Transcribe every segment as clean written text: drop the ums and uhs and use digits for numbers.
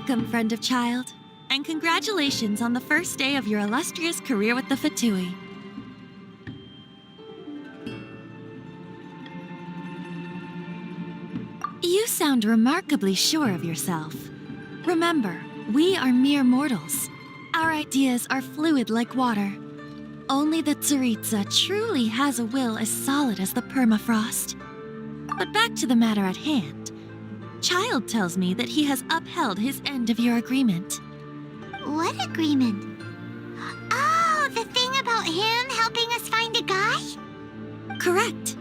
Welcome, friend of child, and congratulations on the first day of your illustrious career with the Fatui. You sound remarkably sure of yourself. Remember, we are mere mortals. Our ideas are fluid like water. Only the Tsaritsa truly has a will as solid as the permafrost. But back to the matter at hand. Child tells me that he has upheld his end of your agreement. What agreement? Oh, the thing about him helping us find a guy? Correct.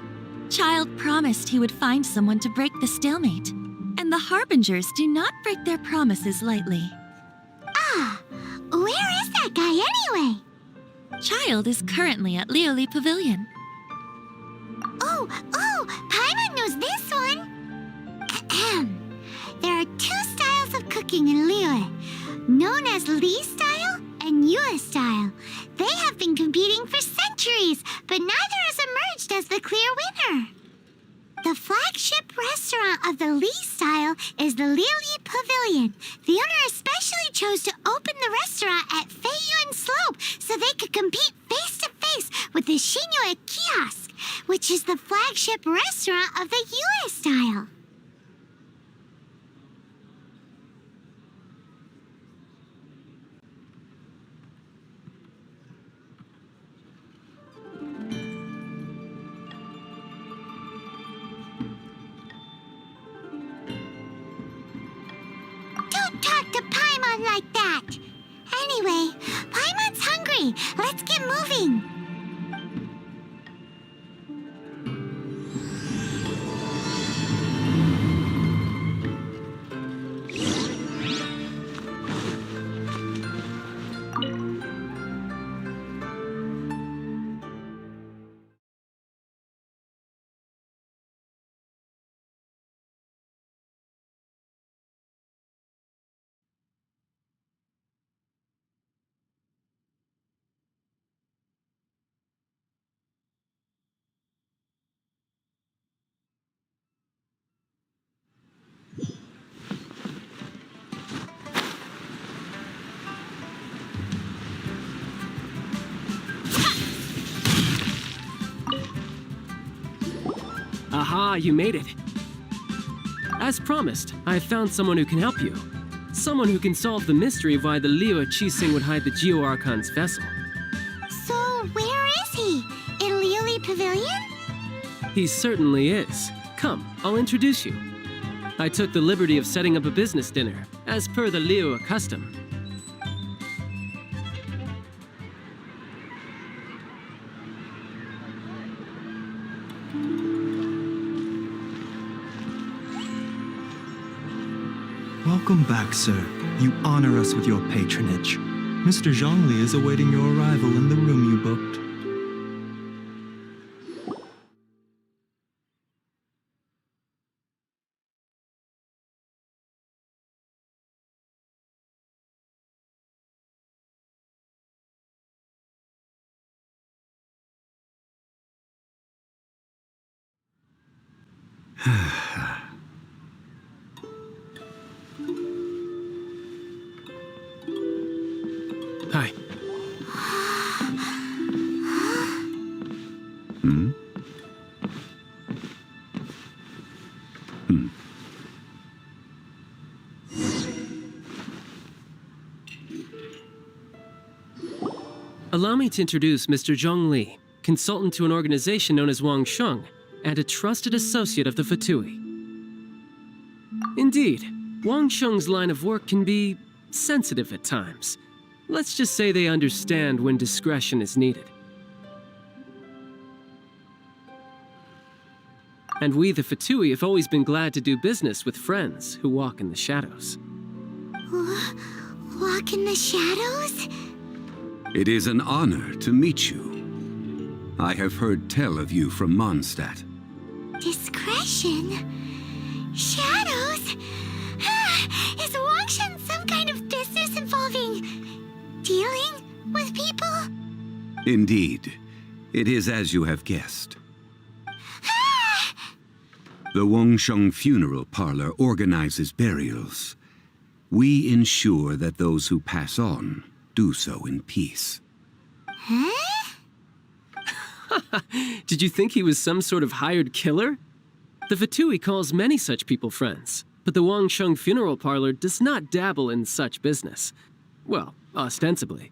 Child promised he would find someone to break the stalemate. And the Harbingers do not break their promises lightly. Ah, where is that guy anyway? Child is currently at Lioli Pavilion. Oh, Paimon knows this one. Ahem. There are two styles of cooking in Liyue, known as Li style and Yue style. They have been competing for centuries, but neither has emerged as the clear winner. The flagship restaurant of the Li style is the Lioli Pavilion. The owner especially chose to open the restaurant at Feiyuan Slope so they could compete face-to-face with the Shinyue Kiosk, which is the flagship restaurant of the Yue style. Don't talk to Paimon like that! Anyway, Paimon's hungry. Let's get moving. Aha, you made it. As promised, I've found someone who can help you. Someone who can solve the mystery of why the Liyue Qixing would hide the Geo Archon's vessel. So, where is he? In Lioli Pavilion? He certainly is. Come, I'll introduce you. I took the liberty of setting up a business dinner, as per the Liyue custom. Welcome back, sir. You honor us with your patronage. Mr. Zhongli is awaiting your arrival in the room you booked. Hi. Allow me to introduce Mr. Zhong Li, consultant to an organization known as Wang Sheng, and a trusted associate of the Fatui. Indeed, Wang Sheng's line of work can be sensitive at times. Let's just say they understand when discretion is needed. And we, the Fatui, have always been glad to do business with friends who walk in the shadows. Walk in the shadows? It is an honor to meet you. I have heard tell of you from Mondstadt. Discretion? Shadows? Is Wangshan some kind of business involving dealing with people? Indeed. It is as you have guessed. The Wangsheng Funeral Parlor organizes burials. we ensure that those who pass on do so in peace. Huh? Did you think he was some sort of hired killer? The Fatui calls many such people friends, but the Wangsheng Funeral Parlor does not dabble in such business. Well, ostensibly.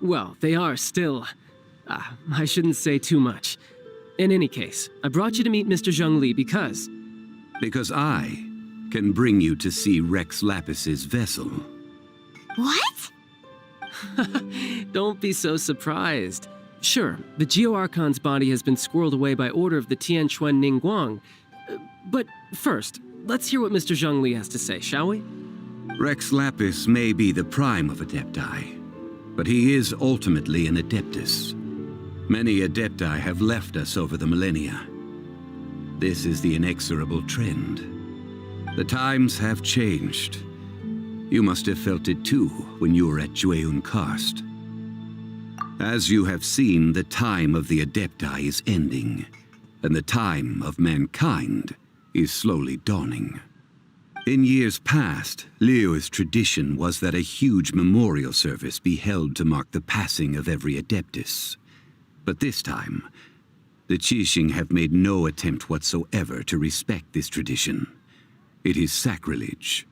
Well, they are still... I shouldn't say too much. In any case, I brought you to meet Mr. Zhongli because... Because I can bring you to see Rex Lapis's vessel. What? Don't be so surprised. Sure, the Geo Archon's body has been squirreled away by order of the Tianquan Ningguang. But first, let's hear what Mr. Zhongli has to say, shall we? Rex Lapis may be the prime of Adepti, but he is ultimately an Adeptus. Many Adepti have left us over the millennia. This is the inexorable trend. The times have changed. You must have felt it too when you were at Jueyun Karst. As you have seen, the time of the Adepti is ending, and the time of mankind is slowly dawning. In years past, Liyue's tradition was that a huge memorial service be held to mark the passing of every Adeptus. But this time, the Qixing have made no attempt whatsoever to respect this tradition. It is sacrilege.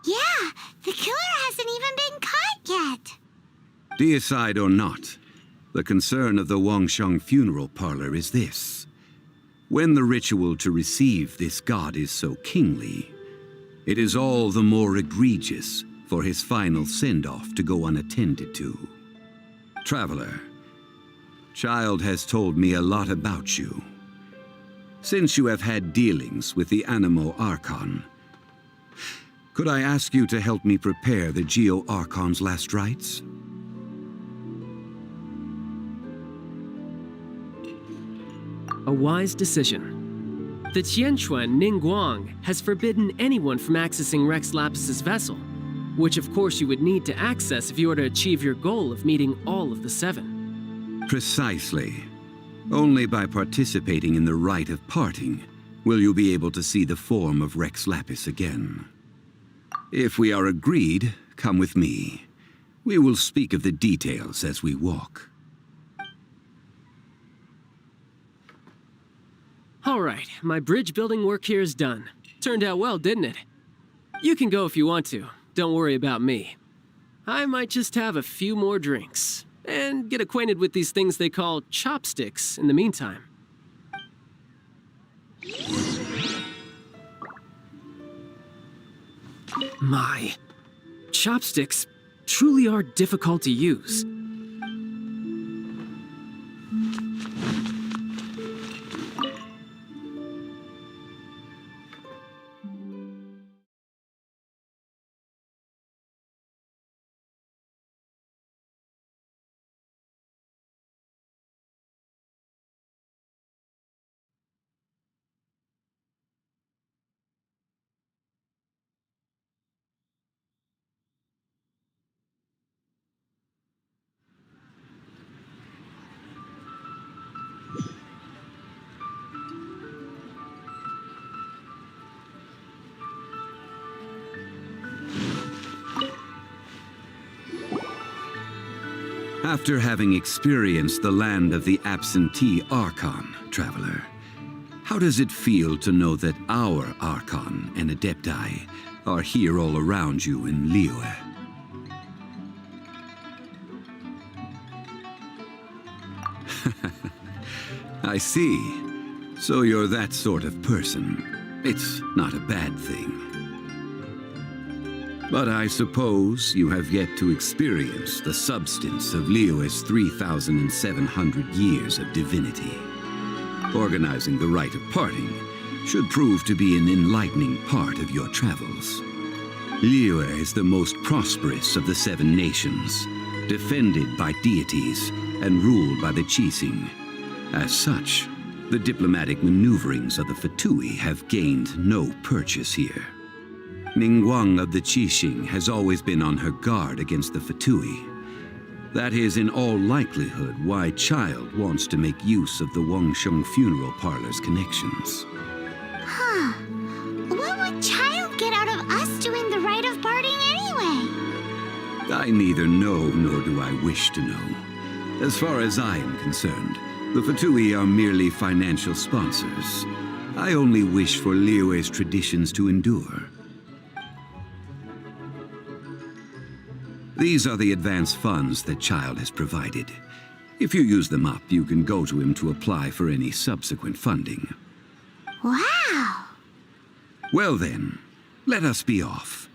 Yeah, the killer hasn't even been caught yet. Deicide or not, the concern of the Wangsheng Funeral Parlor is this. When the ritual to receive this god is so kingly, it is all the more egregious for his final send-off to go unattended to. Traveler, Child has told me a lot about you. Since you have had dealings with the Animo Archon, could I ask you to help me prepare the Geo Archon's last rites? A wise decision. The Tianquan Ningguang has forbidden anyone from accessing Rex Lapis's vessel, which of course you would need to access if you were to achieve your goal of meeting all of the seven. Precisely. Only by participating in the rite of parting will you be able to see the form of Rex Lapis again. If we are agreed, come with me. We will speak of the details as we walk. All right, my bridge building work here is done. Turned out well, didn't it? You can go if you want to. Don't worry about me. I might just have a few more drinks and get acquainted with these things they call chopsticks in the meantime. My, chopsticks truly are difficult to use. After having experienced the land of the absentee Archon, Traveler, how does it feel to know that our Archon and Adepti are here all around you in Liyue? I see. So you're that sort of person. It's not a bad thing. But I suppose you have yet to experience the substance of Liyue's 3,700 years of divinity. Organizing the rite of parting should prove to be an enlightening part of your travels. Liyue is the most prosperous of the 7 nations, defended by deities and ruled by the Qixing. As such, the diplomatic maneuverings of the Fatui have gained no purchase here. Ningguang of the Qixing has always been on her guard against the Fatui. That is in all likelihood why Child wants to make use of the Wangsheng funeral parlor's connections. Huh. What would Child get out of us doing the rite of parting anyway? I neither know nor do I wish to know. As far as I am concerned, the Fatui are merely financial sponsors. I only wish for Liyue's traditions to endure. These are the advance funds that Child has provided. If you use them up, you can go to him to apply for any subsequent funding. Wow. Well then, let us be off.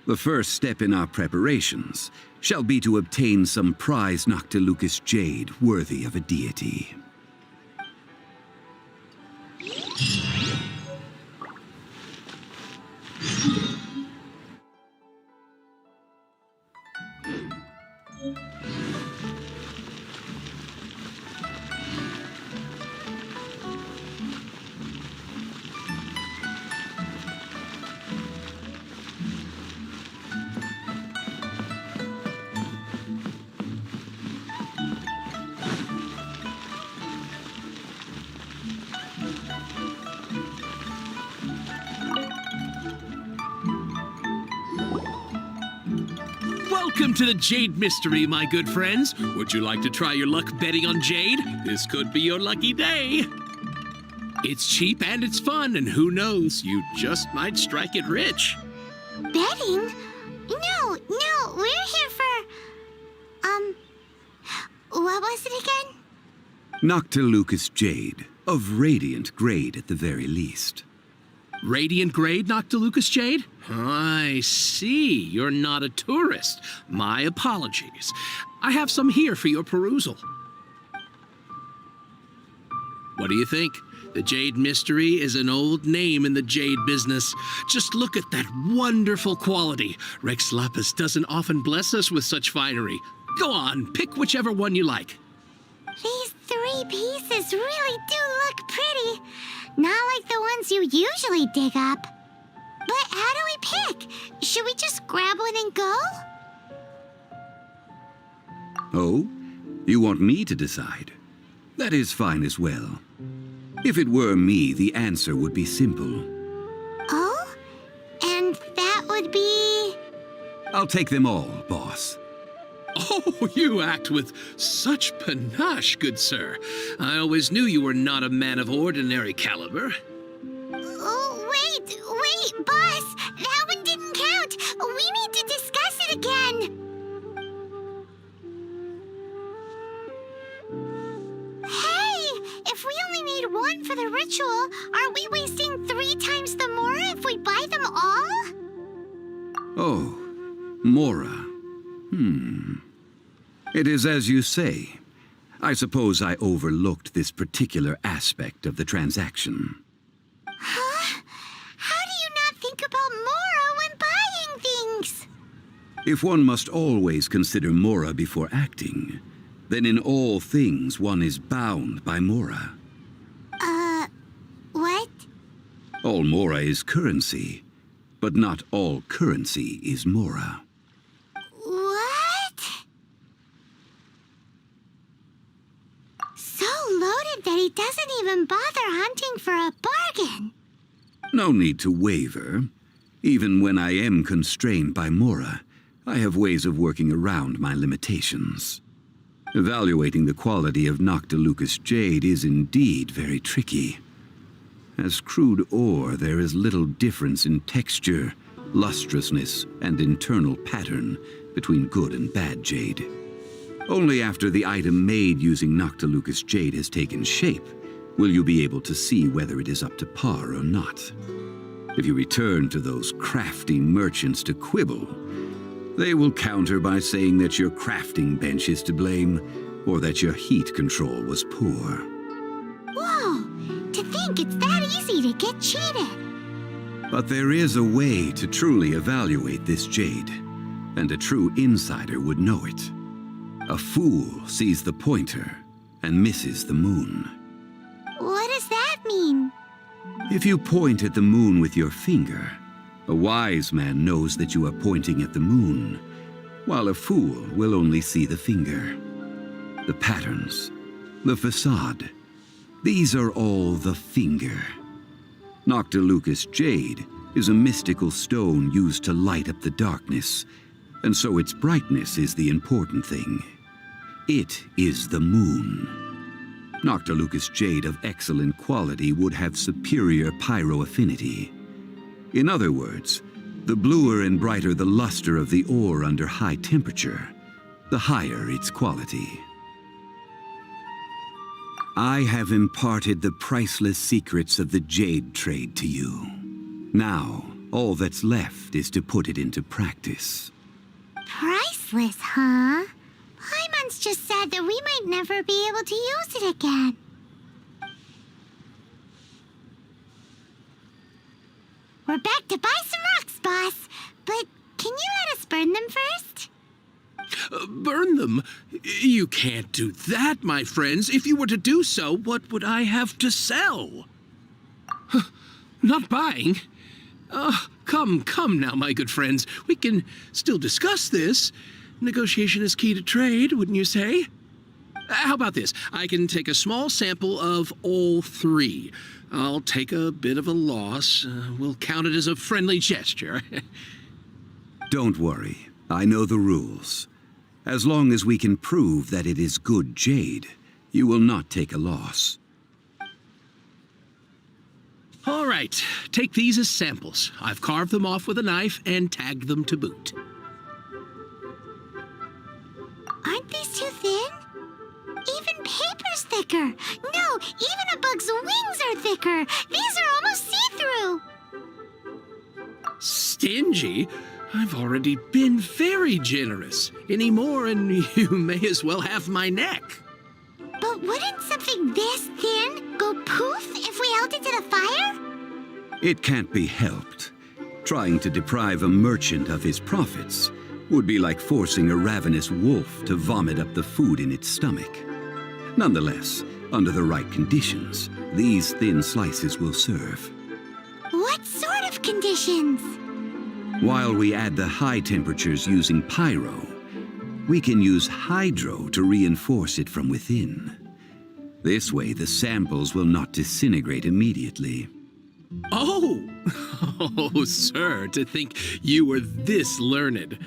The first step in our preparations shall be to obtain some prized Noctilucous jade worthy of a deity. Welcome to the Jade Mystery, my good friends. Would you like to try your luck betting on Jade? This could be your lucky day. It's cheap and it's fun, and who knows, you just might strike it rich. Betting? No, we're here for... what was it again? Noctilucous jade, of radiant grade at the very least. Radiant grade, Noctilucous Jade? I see. You're not a tourist. My apologies. I have some here for your perusal. What do you think? The Jade Mystery is an old name in the jade business. Just look at that wonderful quality. Rex Lapis doesn't often bless us with such finery. Go on, pick whichever one you like. These 3 pieces really do look pretty. Not like the ones you usually dig up. But how do we pick? Should we just grab one and go? Oh? You want me to decide? That is fine as well. If it were me, the answer would be simple. Oh? And that would be... I'll take them all, boss. Oh, you act with such panache, good sir. I always knew you were not a man of ordinary caliber. Oh, wait, boss! That one didn't count! We need to discuss it again! Hey! If we only need one for the ritual, aren't we wasting 3 times the Mora if we buy them all? Oh, Mora. It is as you say. I suppose I overlooked this particular aspect of the transaction. Huh? How do you not think about Mora when buying things? If one must always consider Mora before acting, then in all things one is bound by Mora. What? All Mora is currency, but not all currency is Mora. What? So loaded that he doesn't even bother hunting for a bargain. No need to waver. Even when I am constrained by Mora, I have ways of working around my limitations. Evaluating the quality of Noctilucous jade is indeed very tricky. As crude ore, there is little difference in texture, lustrousness, and internal pattern between good and bad jade. Only after the item made using Noctilucous jade has taken shape will you be able to see whether it is up to par or not. If you return to those crafty merchants to quibble, they will counter by saying that your crafting bench is to blame or that your heat control was poor. Whoa! To think it's that easy to get cheated. But there is a way to truly evaluate this jade, and a true insider would know it. A fool sees the pointer and misses the moon. What does that mean? If you point at the moon with your finger, a wise man knows that you are pointing at the moon, while a fool will only see the finger. The patterns, the facade, these are all the finger. Noctilucous jade is a mystical stone used to light up the darkness, and so its brightness is the important thing. It is the moon. Noctilucous jade of excellent quality would have superior pyro affinity. In other words, the bluer and brighter the luster of the ore under high temperature, the higher its quality. I have imparted the priceless secrets of the jade trade to you. Now, all that's left is to put it into practice. Priceless, huh? Paimon's just said that we might never be able to use it again. We're back to buy some rocks, boss. But can you let us burn them first? Burn them? You can't do that, my friends. If you were to do so, what would I have to sell? Not buying? Come now, my good friends. We can still discuss this. Negotiation is key to trade, wouldn't you say? How about this? I can take a small sample of all three. I'll take a bit of a loss. We'll count it as a friendly gesture. Don't worry. I know the rules. As long as we can prove that it is good jade, you will not take a loss. All right, take these as samples. I've carved them off with a knife and tagged them to boot. Aren't these too thin? Even paper's thicker. No, even a bug's wings are thicker. These are almost see-through. Stingy? I've already been very generous. Any more and you may as well have my neck. But wouldn't something this thin go poof if we held it to the fire? It can't be helped. Trying to deprive a merchant of his profits would be like forcing a ravenous wolf to vomit up the food in its stomach. Nonetheless, under the right conditions, these thin slices will serve. What sort of conditions? While we add the high temperatures using pyro, we can use hydro to reinforce it from within. This way, the samples will not disintegrate immediately. Oh! Oh, sir, to think you were this learned.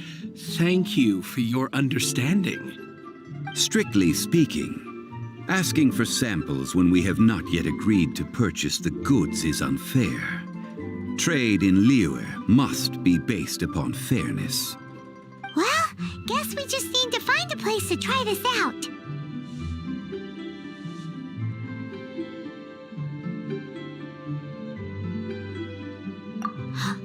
Thank you for your understanding. Strictly speaking, asking for samples when we have not yet agreed to purchase the goods is unfair. Trade in Liyue must be based upon fairness. Well, guess we just need to find a place to try this out.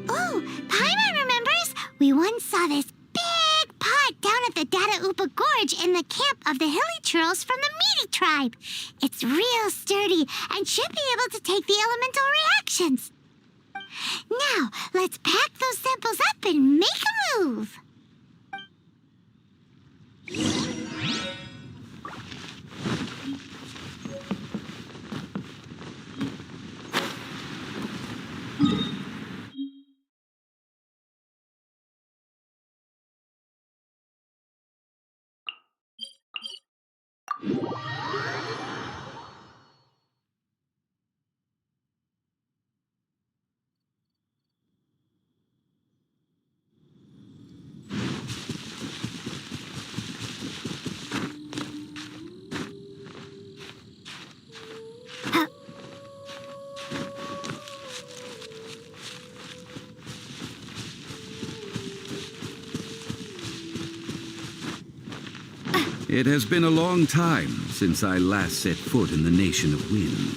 Oh, Paimon remembers! We once saw this big pot down at the Data Upa Gorge in the camp of the hilly churls from the Meaty tribe. It's real sturdy and should be able to take the elemental reactions. Now, let's pack those samples up and make a move. It has been a long time since I last set foot in the Nation of Wind.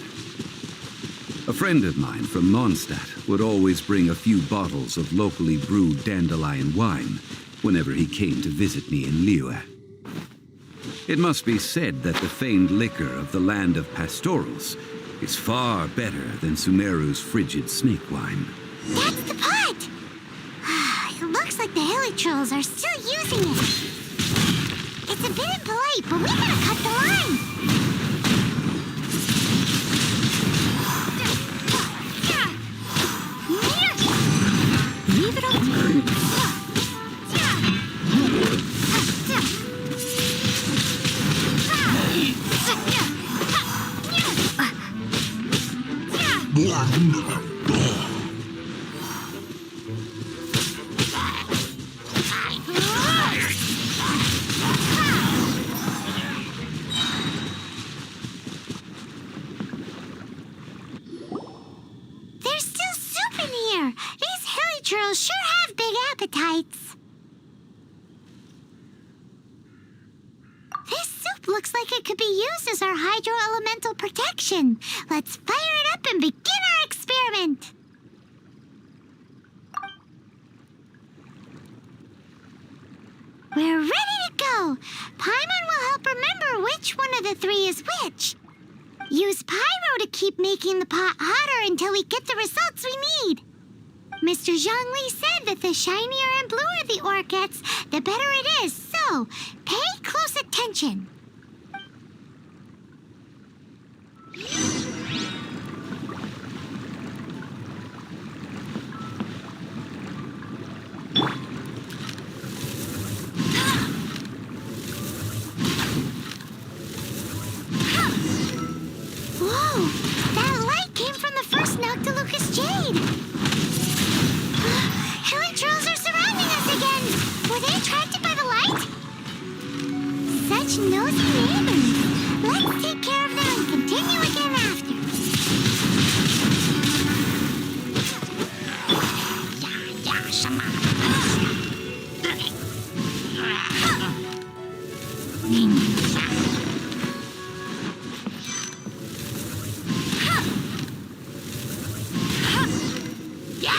A friend of mine from Mondstadt would always bring a few bottles of locally brewed dandelion wine whenever he came to visit me in Liyue. It must be said that the famed liquor of the land of pastorals is far better than Sumeru's frigid snake wine. That's the pot! It looks like the hilly trolls are still using it. It's a bit impolite, but we gotta cut the line. Leave it up. There's still soup in here. These hilly churls sure have big appetites. This soup looks like it could be used as our hydro-elemental protection. Let's fire it up and begin our experiment. We're ready to go. Paimon will help remember which one of the three is which. Use pyro to keep making the pot hotter until we get the results we need. Mr. Zhongli said that the shinier and bluer the ore gets, the better it is. So, pay close attention. Whoa! That light came from the first Noctilucous Jade! Hilly trolls are surrounding us again! Were they attracted by the light? Such nosy neighbors! Let's take care of them and continue again after.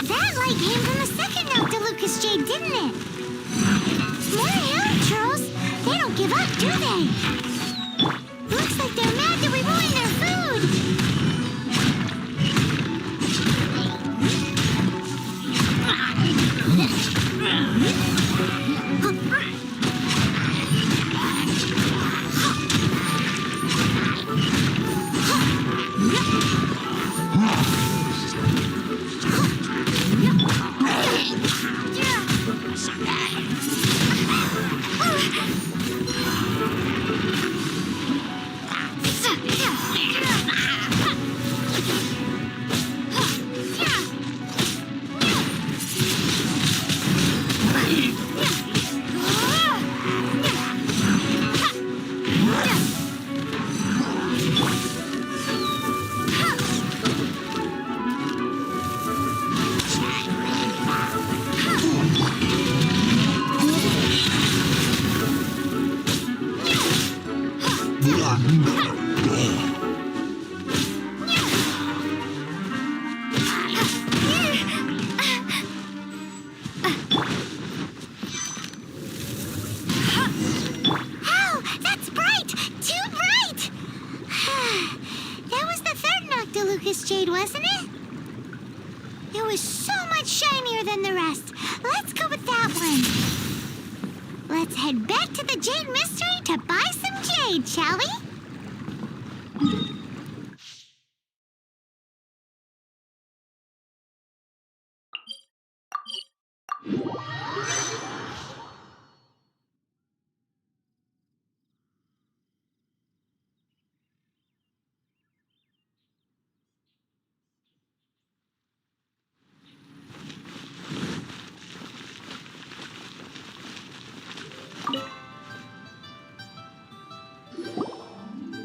That light came from the second Noctilucous Jade, didn't it? More hilly trolls. They don't give up, do they? Looks like they're mad that we ruined their food. Ow! That's bright! Too bright! That was the third Noctilucous Jade, wasn't it? It was so much shinier than the rest. Let's go with that one. Let's head back to the Jade Mystery to buy some jade, shall we?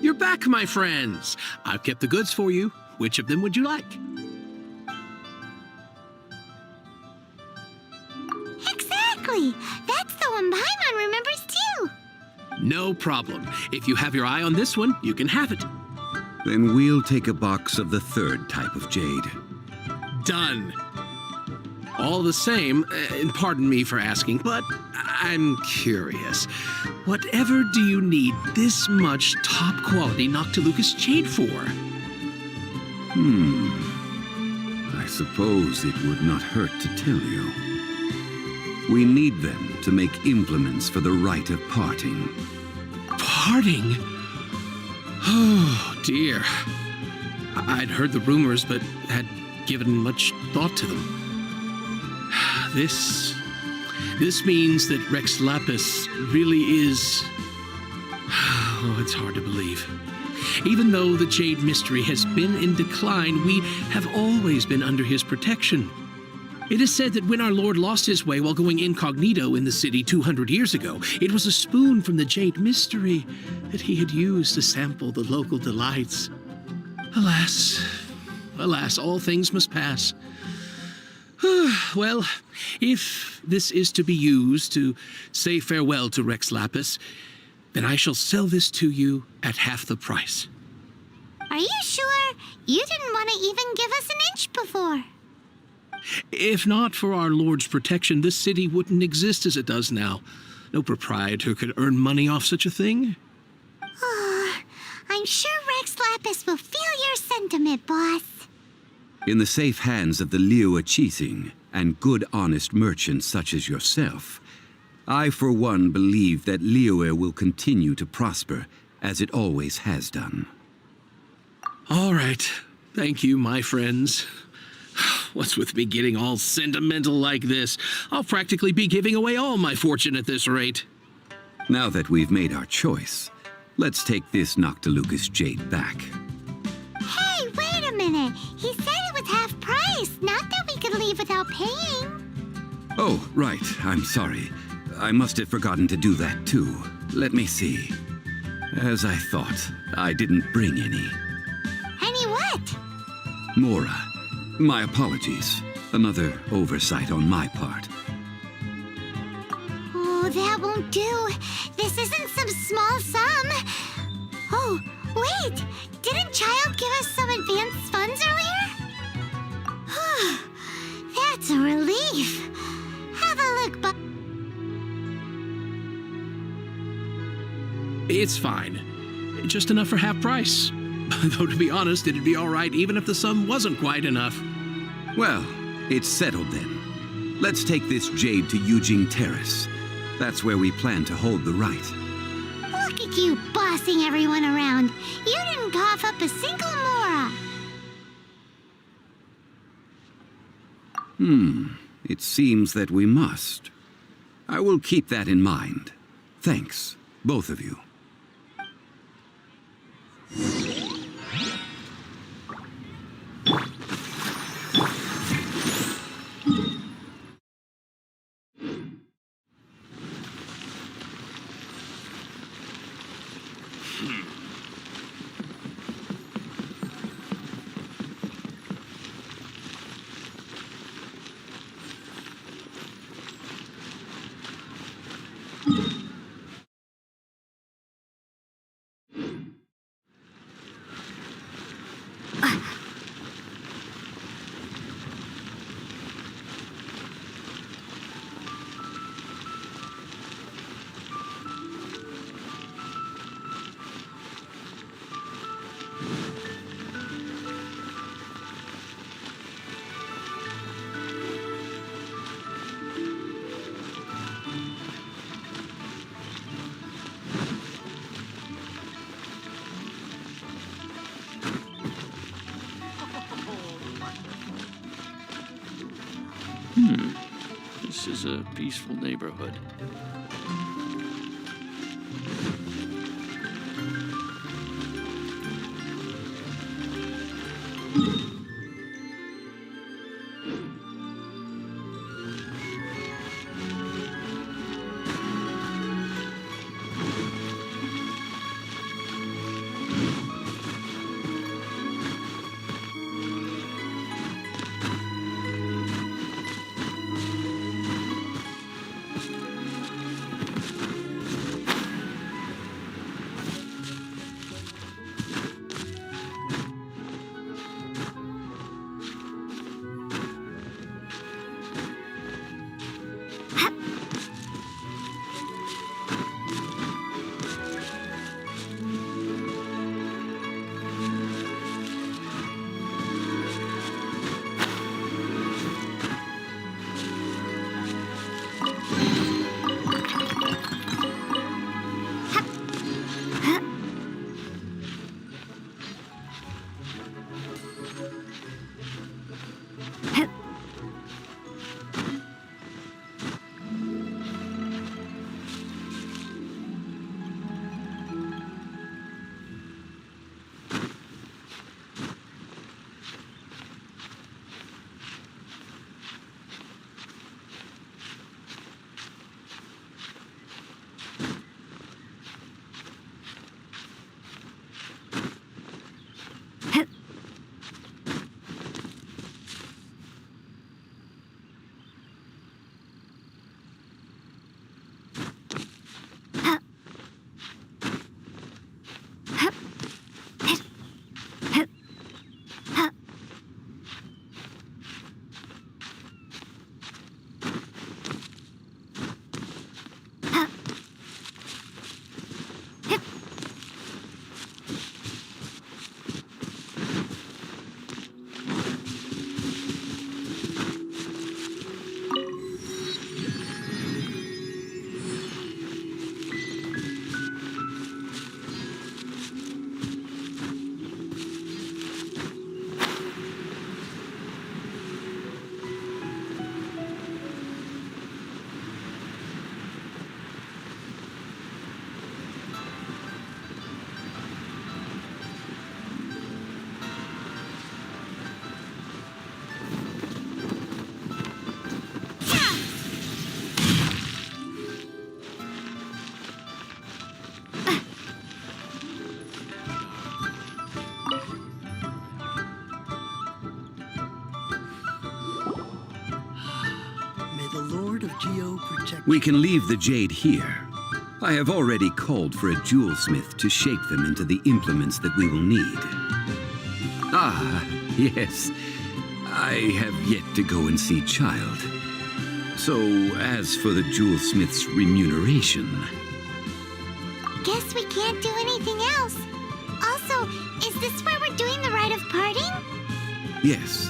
You're back, my friends. I've kept the goods for you. Which of them would you like? Exactly! That's the one Paimon remembers too! No problem. If you have your eye on this one, you can have it. Then we'll take a box of the third type of jade. Done. All the same, and pardon me for asking, but I'm curious. Whatever do you need this much top-quality Noctilucous Jade for? I suppose it would not hurt to tell you. We need them to make implements for the rite of parting. Parting? Oh, dear. I'd heard the rumors, but had given much thought to them. This means that Rex Lapis really is... Oh, it's hard to believe. Even though the Jade Mystery has been in decline, we have always been under his protection. It is said that when our Lord lost his way while going incognito in the city 200 years ago, it was a spoon from the Jade Mystery that he had used to sample the local delights. Alas, alas, all things must pass. Well, if this is to be used to say farewell to Rex Lapis, then I shall sell this to you at half the price. Are you sure? You didn't want to even give us an inch before. If not for our Lord's protection, this city wouldn't exist as it does now. No proprietor could earn money off such a thing. I'm sure Rex Lapis will feel your sentiment, boss. In the safe hands of the Liu Chising and good honest merchants such as yourself, I for one believe that Liu will continue to prosper as it always has done. All right. Thank you, my friends. What's with me getting all sentimental like this? I'll practically be giving away all my fortune at this rate. Now that we've made our choice, let's take this Noctilucous jade back. Hey, wait a minute. He said it was half price, not that we could leave without paying. Oh, right. I'm sorry. I must have forgotten to do that too. Let me see. As I thought, I didn't bring any. Any what? Mora, my apologies. Another oversight on my part. Oh, that won't do. This isn't some small sum. Oh, wait. Didn't Child give us some advanced funds earlier? That's a relief. Have a look, It's fine. Just enough for half price. Though, to be honest, it'd be all right even if the sum wasn't quite enough. Well, it's settled then. Let's take this jade to Yujing Terrace. That's where we plan to hold the rite. Look at you bossing everyone around. You didn't cough up a single mora. It seems that we must. I will keep that in mind. Thanks, both of you. This is a peaceful neighborhood. We can leave the jade here. I have already called for a jewelsmith to shape them into the implements that we will need. Ah, yes. I have yet to go and see Child. So, as for the jewelsmith's remuneration... Guess we can't do anything else. Also, is this where we're doing the rite of parting? Yes.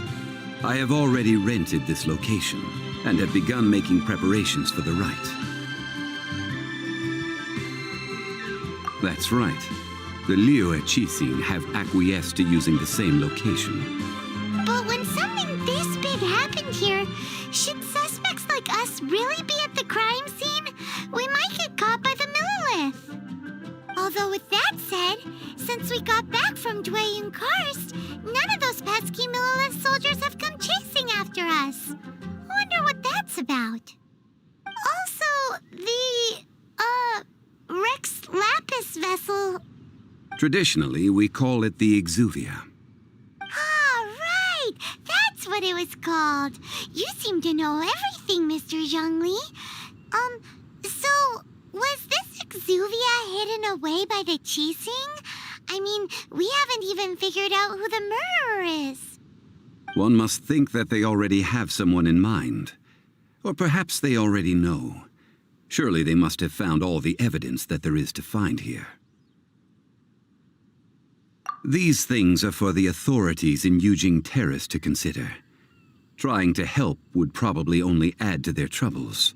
I have already rented this location and have begun making preparations for the rite. That's right. The Liyue Qixing have acquiesced to using the same location. But when something this big happened here, should suspects like us really be at the crime scene? We might get caught by the Millilith. Although with that said, since we got back from Dwayne Karst, none of those pesky Millilith soldiers have come chasing after us. Wonder what that's about. Also, the, Rex Lapis vessel. Traditionally, we call it the Exuvia. Ah, right! That's what it was called. You seem to know everything, Mr. Zhongli. So, was this Exuvia hidden away by the Qixing? I mean, we haven't even figured out who the murderer is. One must think that they already have someone in mind. Or perhaps they already know. Surely they must have found all the evidence that there is to find here. These things are for the authorities in Yujing Terrace to consider. Trying to help would probably only add to their troubles.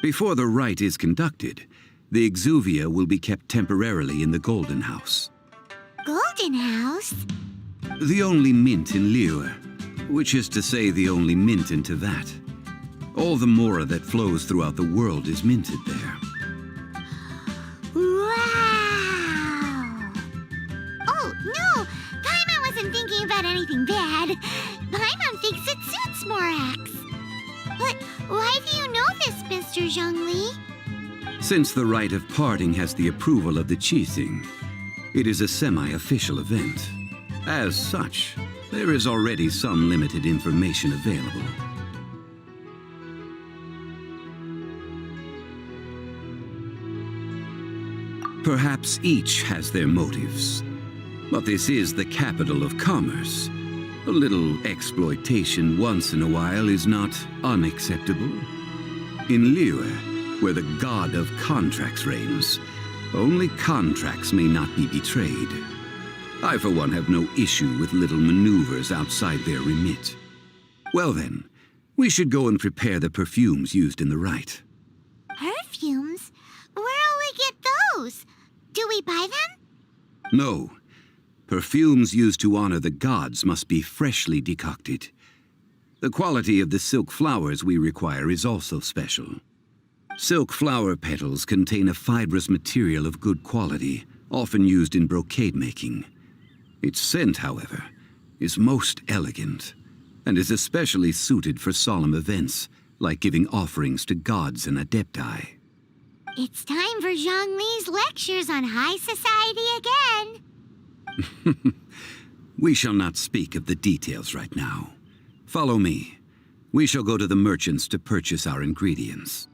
Before the rite is conducted, the Exuvia will be kept temporarily in the Golden House. Golden House? The only mint in Liyue, which is to say the only mint in Tevat. All the mora that flows throughout the world is minted there. Wow! Oh, no! Paimon wasn't thinking about anything bad. Paimon thinks it suits Morax. But why do you know this, Mr. Zhongli? Since the rite of parting has the approval of the Qixing, it is a semi-official event. As such, there is already some limited information available. Perhaps each has their motives, but this is the capital of commerce. A little exploitation once in a while is not unacceptable. In Liyue, where the god of contracts reigns, only contracts may not be betrayed. I, for one, have no issue with little maneuvers outside their remit. Well then, we should go and prepare the perfumes used in the rite. Perfumes? Where'll we get those? Do we buy them? No. Perfumes used to honor the gods must be freshly decocted. The quality of the silk flowers we require is also special. Silk flower petals contain a fibrous material of good quality, often used in brocade making. Its scent, however, is most elegant, and is especially suited for solemn events, like giving offerings to gods and adepti. It's time for Zhongli's lectures on high society again. We shall not speak of the details right now. Follow me. We shall go to the merchants to purchase our ingredients.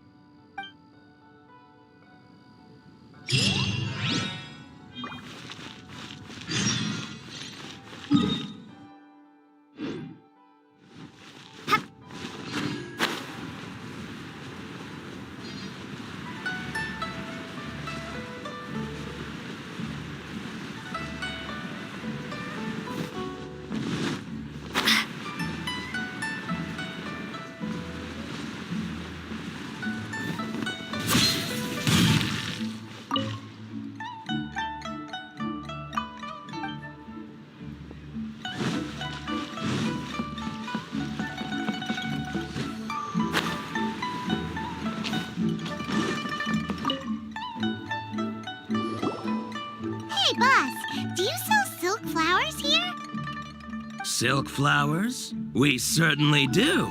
Silk flowers? We certainly do.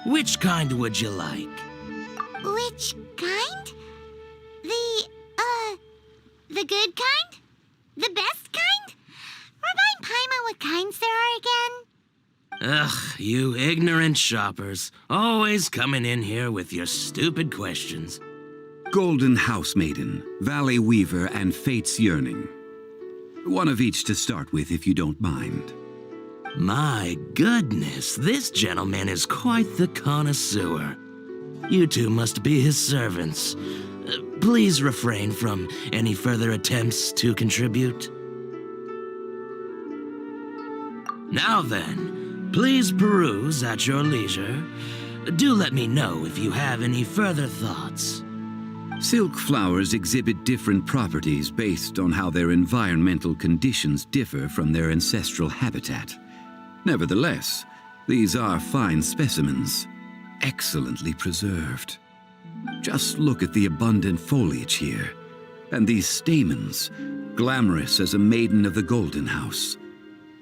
Which kind would you like? Which kind? The good kind? The best kind? Remind Paimon what kinds there are again? Ugh, you ignorant shoppers. Always coming in here with your stupid questions. Golden Housemaiden, Valley Weaver, and Fate's Yearning. One of each to start with, if you don't mind. My goodness, this gentleman is quite the connoisseur. You two must be his servants. Please refrain from any further attempts to contribute. Now then, please peruse at your leisure. Do let me know if you have any further thoughts. Silk flowers exhibit different properties based on how their environmental conditions differ from their ancestral habitat. Nevertheless, these are fine specimens, excellently preserved. Just look at the abundant foliage here, and these stamens, glamorous as a maiden of the Golden House.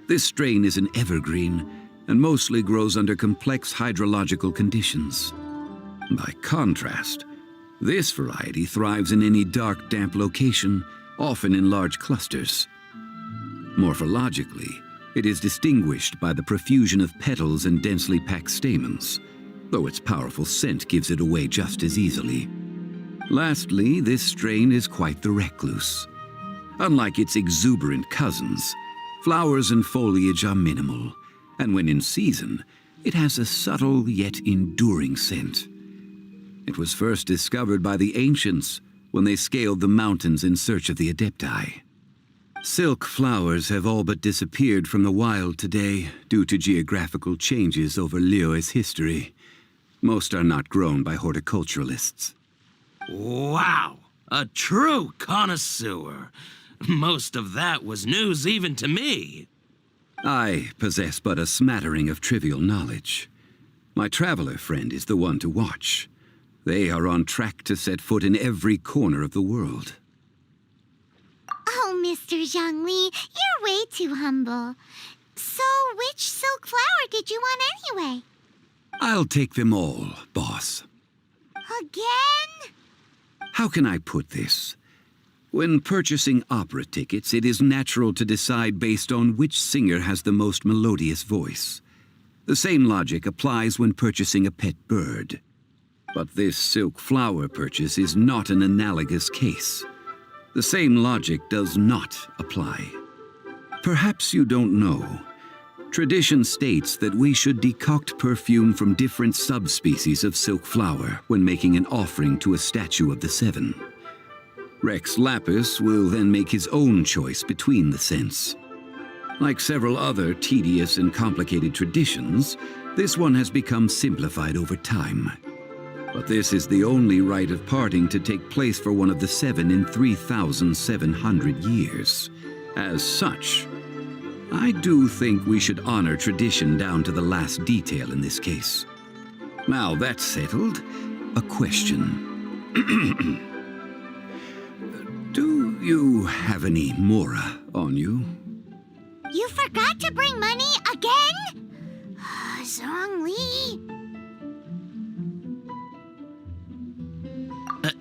This strain is an evergreen and mostly grows under complex hydrological conditions. By contrast, this variety thrives in any dark, damp location, often in large clusters. Morphologically, it is distinguished by the profusion of petals and densely packed stamens, though its powerful scent gives it away just as easily. Lastly, this strain is quite the recluse. Unlike its exuberant cousins, flowers and foliage are minimal, and when in season, it has a subtle yet enduring scent. It was first discovered by the ancients when they scaled the mountains in search of the Adepti. Silk flowers have all but disappeared from the wild today due to geographical changes over Liyue's history. Most are not grown by horticulturalists. Wow, a true connoisseur. Most of that was news even to me. I possess but a smattering of trivial knowledge. My traveler friend is the one to watch. They are on track to set foot in every corner of the world. Oh, Mr. Zhongli, you're way too humble. So, which silk flower did you want anyway? I'll take them all, boss. Again? How can I put this? When purchasing opera tickets, it is natural to decide based on which singer has the most melodious voice. The same logic applies when purchasing a pet bird. But this silk flower purchase is not an analogous case. The same logic does not apply. Perhaps you don't know. Tradition states that we should decoct perfume from different subspecies of silk flower when making an offering to a statue of the seven. Rex Lapis will then make his own choice between the scents. Like several other tedious and complicated traditions, this one has become simplified over time. But this is the only rite of parting to take place for one of the seven in 3,700 years. As such, I do think we should honor tradition down to the last detail in this case. Now that's settled, a question. Do you have any Mora on you? You forgot to bring money again? Zhongli.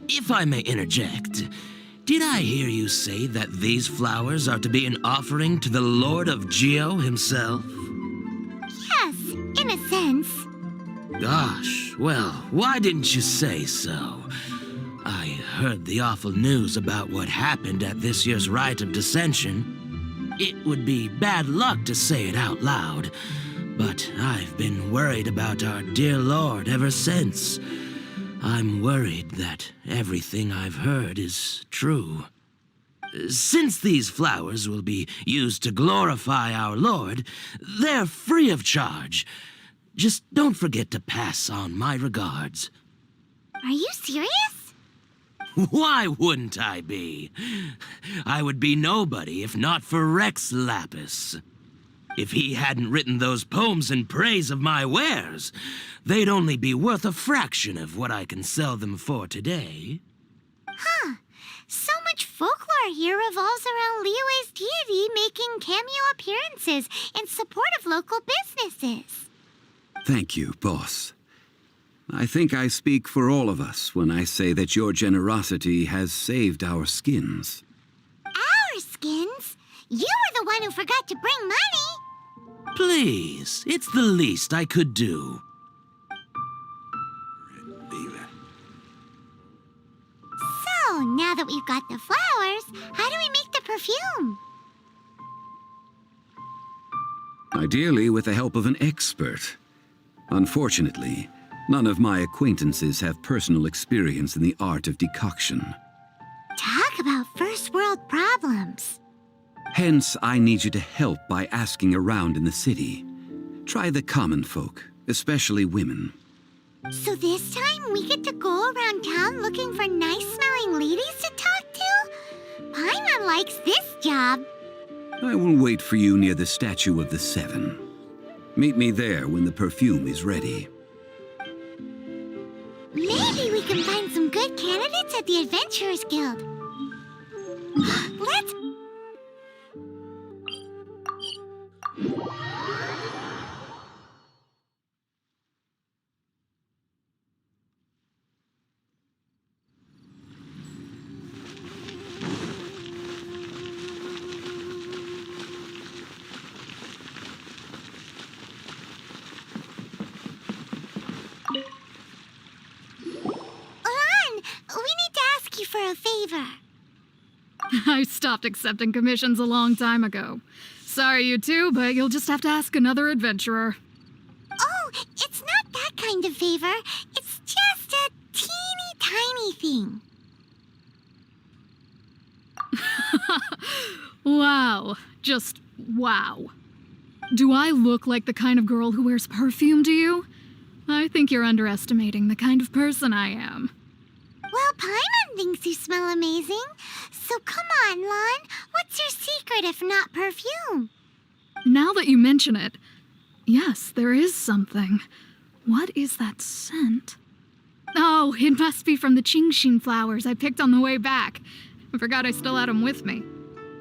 If I may interject, did I hear you say that these flowers are to be an offering to the Lord of Geo himself? Yes, in a sense. Gosh, well, why didn't you say so? I heard the awful news about what happened at this year's Rite of Dissension. It would be bad luck to say it out loud, but I've been worried about our dear Lord ever since. I'm worried that everything I've heard is true. Since these flowers will be used to glorify our Lord, they're free of charge. Just don't forget to pass on my regards. Are you serious? Why wouldn't I be? I would be nobody if not for Rex Lapis. If he hadn't written those poems in praise of my wares, they'd only be worth a fraction of what I can sell them for today. Huh. So much folklore here revolves around Liyue's deity making cameo appearances in support of local businesses. Thank you, boss. I think I speak for all of us when I say that your generosity has saved our skins. Our skins? You were the one who forgot to bring money. Please, it's the least I could do. So, now that we've got the flowers, how do we make the perfume? Ideally, with the help of an expert. Unfortunately, none of my acquaintances have personal experience in the art of decoction. Talk about first world problems. Hence, I need you to help by asking around in the city. Try the common folk, especially women. So this time we get to go around town looking for nice-smelling ladies to talk to? Paimon likes this job. I will wait for you near the statue of the Seven. Meet me there when the perfume is ready. Maybe we can find some good candidates at the Adventurers Guild. Let's... we need to ask you for a favor. I stopped accepting commissions a long time ago. Sorry, you two, but you'll just have to ask another adventurer. Oh, it's not that kind of favor. It's just a teeny tiny thing. Wow. Just wow. Do I look like the kind of girl who wears perfume to you? I think you're underestimating the kind of person I am. Well, Paimon thinks you smell amazing. So come on, Lon. What's your secret if not perfume? Now that you mention it, yes, there is something. What is that scent? Oh, it must be from the Genshin flowers I picked on the way back. I forgot I still had them with me.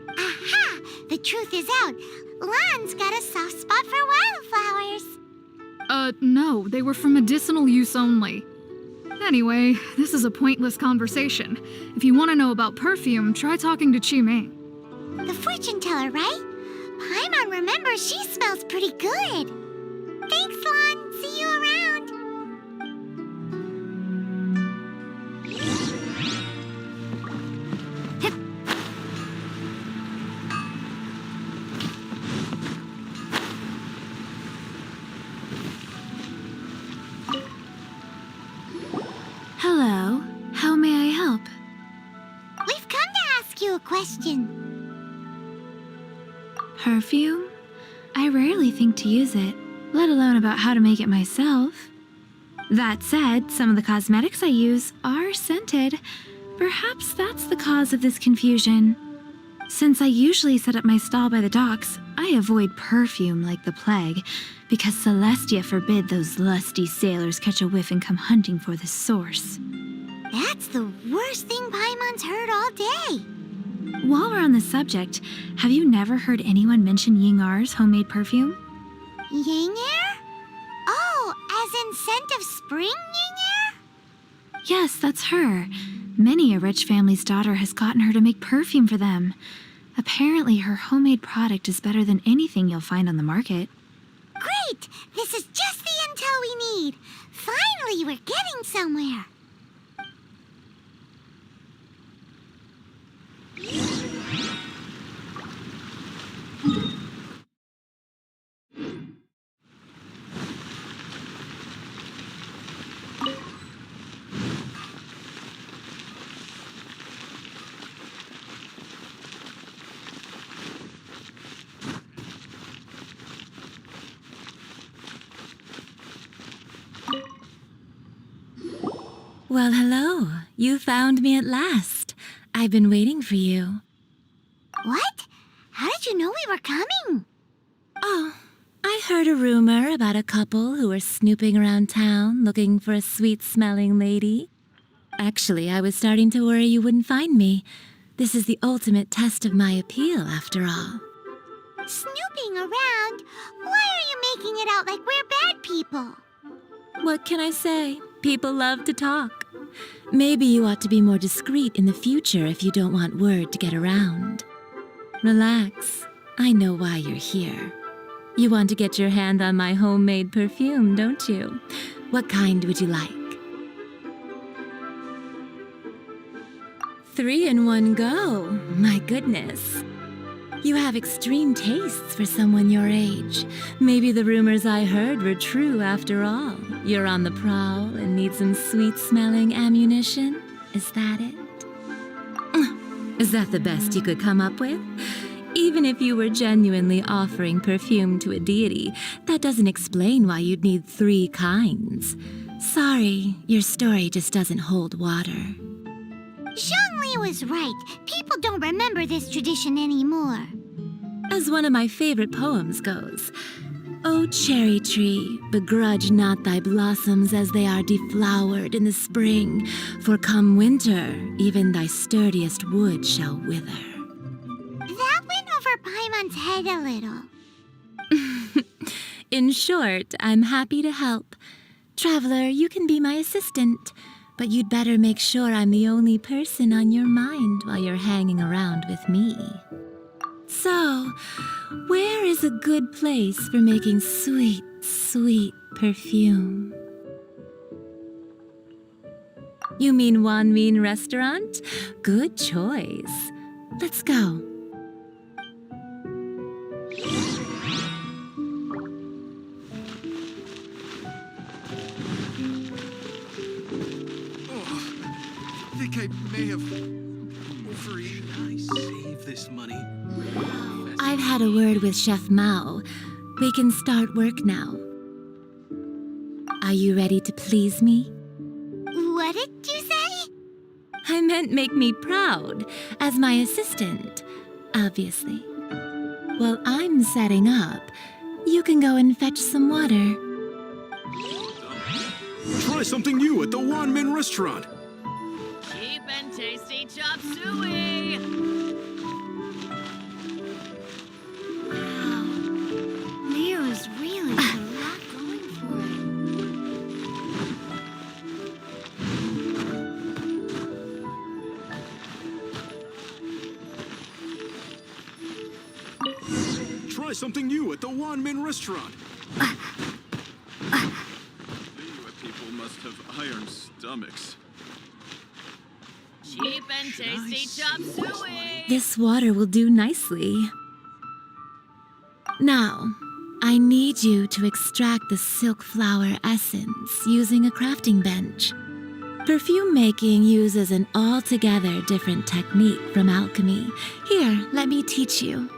Aha! The truth is out. Lon's got a soft spot for wildflowers. No, they were for medicinal use only. Anyway, this is a pointless conversation. If you want to know about perfume, try talking to Chi-Mei. The fortune teller, right? Paimon remembers she smells pretty good. Thanks, Lon. See you around. Hello. How may I help? We've come to ask you a question. Perfume? I rarely think to use it, let alone about how to make it myself. That said, some of the cosmetics I use are scented. Perhaps that's the cause of this confusion. Since I usually set up my stall by the docks, I avoid perfume like the plague, because Celestia forbid those lusty sailors catch a whiff and come hunting for the source. That's the worst thing Paimon's heard all day. While we're on the subject, have you never heard anyone mention Yingar's homemade perfume? Yingar? Oh, as in scent of spring, Yingar? Yes, that's her. Many a rich family's daughter has gotten her to make perfume for them. Apparently, her homemade product is better than anything you'll find on the market. Great! This is just the intel we need. Finally, we're getting somewhere. Well, hello. You found me at last. I've been waiting for you. What? How did you know we were coming? Oh, I heard a rumor about a couple who were snooping around town looking for a sweet-smelling lady. Actually, I was starting to worry you wouldn't find me. This is the ultimate test of my appeal, after all. Snooping around? Why are you making it out like we're bad people? What can I say? People love to talk. Maybe you ought to be more discreet in the future if you don't want word to get around. Relax. I know why you're here. You want to get your hand on my homemade perfume, don't you? What kind would you like? 3 in one go. My goodness. You have extreme tastes for someone your age. Maybe the rumors I heard were true after all. You're on the prowl and need some sweet-smelling ammunition? Is that it? Is that the best you could come up with? Even if you were genuinely offering perfume to a deity, that doesn't explain why you'd need 3 kinds. Sorry, your story just doesn't hold water. Zhongli was right. People don't remember this tradition anymore. As one of my favorite poems goes, "O cherry tree, begrudge not thy blossoms as they are deflowered in the spring, for come winter, even thy sturdiest wood shall wither." That went over Paimon's head a little. In short, I'm happy to help. Traveler, you can be my assistant, but you'd better make sure I'm the only person on your mind while you're hanging around with me. So, where is a good place for making sweet, sweet perfume? You mean Wanmin Restaurant? Good choice. Let's go. I think I may have overeaten. Can I save this money? I've had a word with Chef Mao. We can start work now. Are you ready to please me? What did you say? I meant make me proud, as my assistant, obviously. While I'm setting up, you can go and fetch some water. Try something new at the Wanmin Restaurant. Cheap and tasty chop suey! Wow. Nero's really got a lot going for it. Try something new at the Wanmin Restaurant. People must have iron stomachs. Cheap and tasty chop suey! This water will do nicely. Now, I need you to extract the silk flower essence using a crafting bench. Perfume making uses an altogether different technique from alchemy. Here, let me teach you.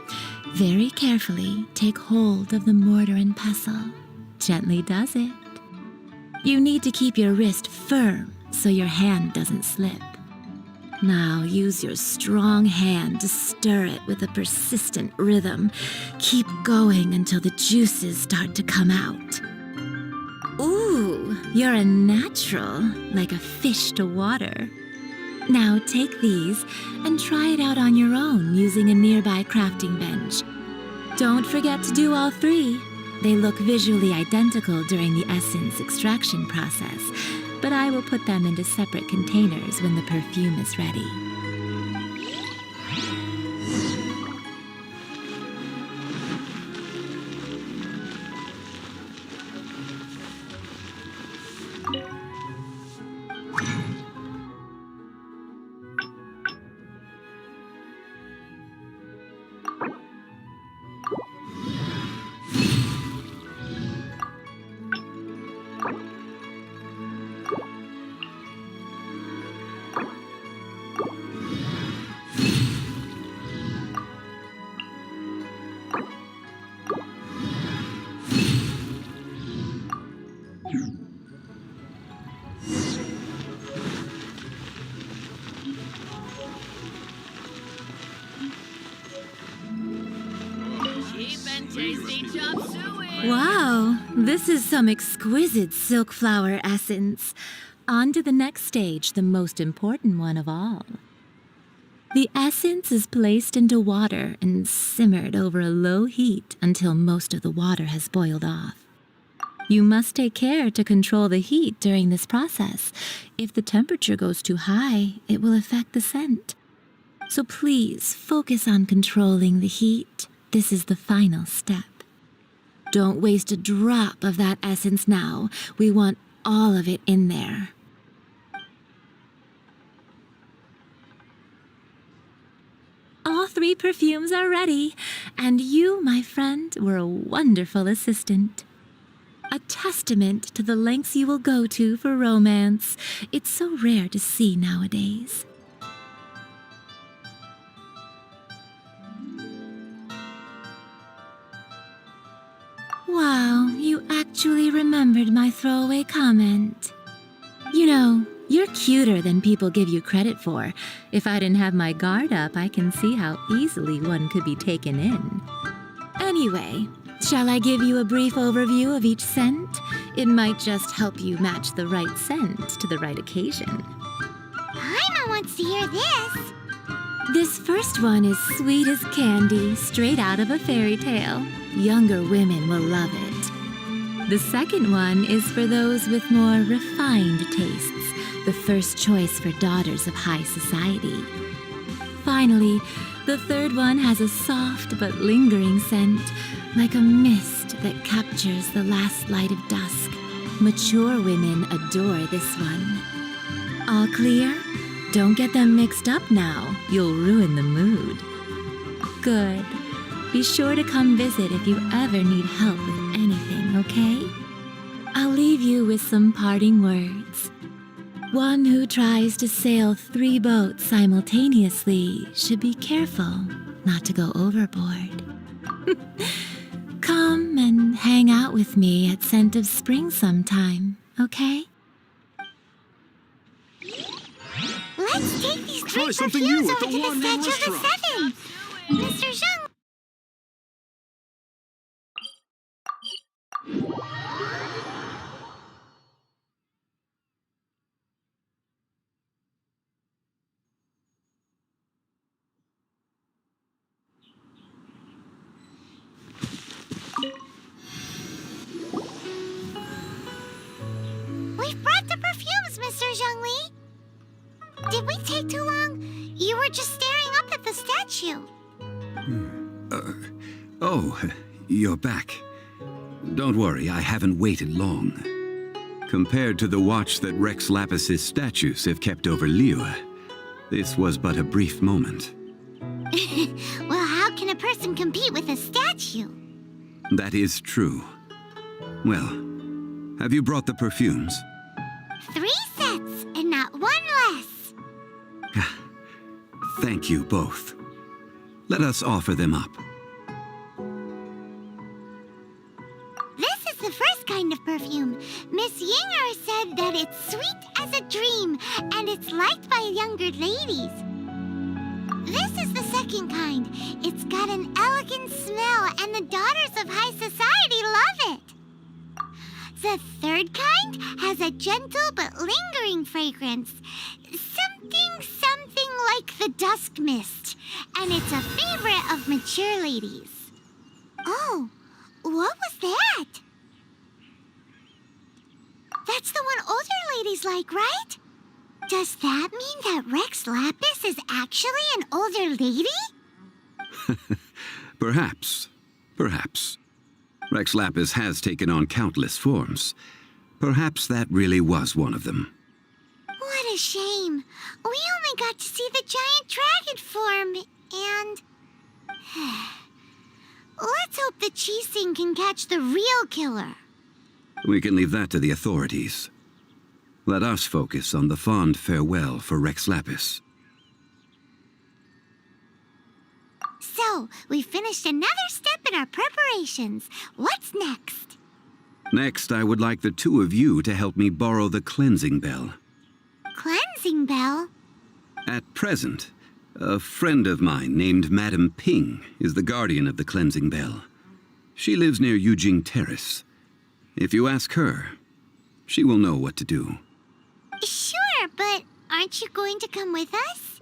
Very carefully, take hold of the mortar and pestle. Gently does it. You need to keep your wrist firm so your hand doesn't slip. Now use your strong hand to stir it with a persistent rhythm. Keep going until the juices start to come out. Ooh, you're a natural, like a fish to water. Now take these and try it out on your own using a nearby crafting bench. Don't forget to do all 3. They look visually identical during the essence extraction process, but I will put them into separate containers when the perfume is ready. Wow, this is some exquisite silk flower essence. On to the next stage, the most important one of all. The essence is placed into water and simmered over a low heat until most of the water has boiled off. You must take care to control the heat during this process. If the temperature goes too high, it will affect the scent. So please focus on controlling the heat. This is the final step. Don't waste a drop of that essence now. We want all of it in there. All 3 perfumes are ready, and you, my friend, were a wonderful assistant. A testament to the lengths you will go to for romance. It's so rare to see nowadays. Wow, you actually remembered my throwaway comment. You know, you're cuter than people give you credit for. If I didn't have my guard up, I can see how easily one could be taken in. Anyway, shall I give you a brief overview of each scent? It might just help you match the right scent to the right occasion. Paimon wants to hear this. This first one is sweet as candy, straight out of a fairy tale. Younger women will love it. The second one is for those with more refined tastes, the first choice for daughters of high society. Finally, the third one has a soft but lingering scent, like a mist that captures the last light of dusk. Mature women adore this one. All clear? Don't get them mixed up now. You'll ruin the mood. Good. Be sure to come visit if you ever need help with anything, okay? I'll leave you with some parting words. One who tries to sail 3 boats simultaneously should be careful not to go overboard. Come and hang out with me at Scent of Spring sometime, okay? Let's take these Try 3 something perfumes new at over the to the one-man Statue of the restaurant. Seven. Mr. Zhang. We've brought the perfumes, Mr. Zhongli. Did we take too long? You were just staring up at the statue. Oh, you're back. Don't worry, I haven't waited long. Compared to the watch that Rex Lapis's statues have kept over Liyue, this was but a brief moment. Well, how can a person compete with a statue? That is true. Well, have you brought the perfumes? 3 sets, and not 1 less. Thank you both. Let us offer them up. This is the first kind of perfume. Miss Yinger said that it's sweet as a dream, and it's liked by younger ladies. This is the second kind. It's got an elegant smell, and the daughters of high society love it. The third kind has a gentle but lingering fragrance. Something like the dusk mist. And it's a favorite of mature ladies. Oh, what was that? That's the one older ladies like, right? Does that mean that Rex Lapis is actually an older lady? Perhaps. Rex Lapis has taken on countless forms. Perhaps that really was one of them. What a shame. We only got to see the giant dragon form, and... Let's hope the Qixing can catch the real killer. We can leave that to the authorities. Let us focus on the fond farewell for Rex Lapis. So, we finished another step in our preparations. What's next? Next, I would like the 2 of you to help me borrow the cleansing bell. Cleansing bell? At present, a friend of mine named Madame Ping is the guardian of the cleansing bell. She lives near Yujing Terrace. If you ask her, she will know what to do. Sure, but aren't you going to come with us?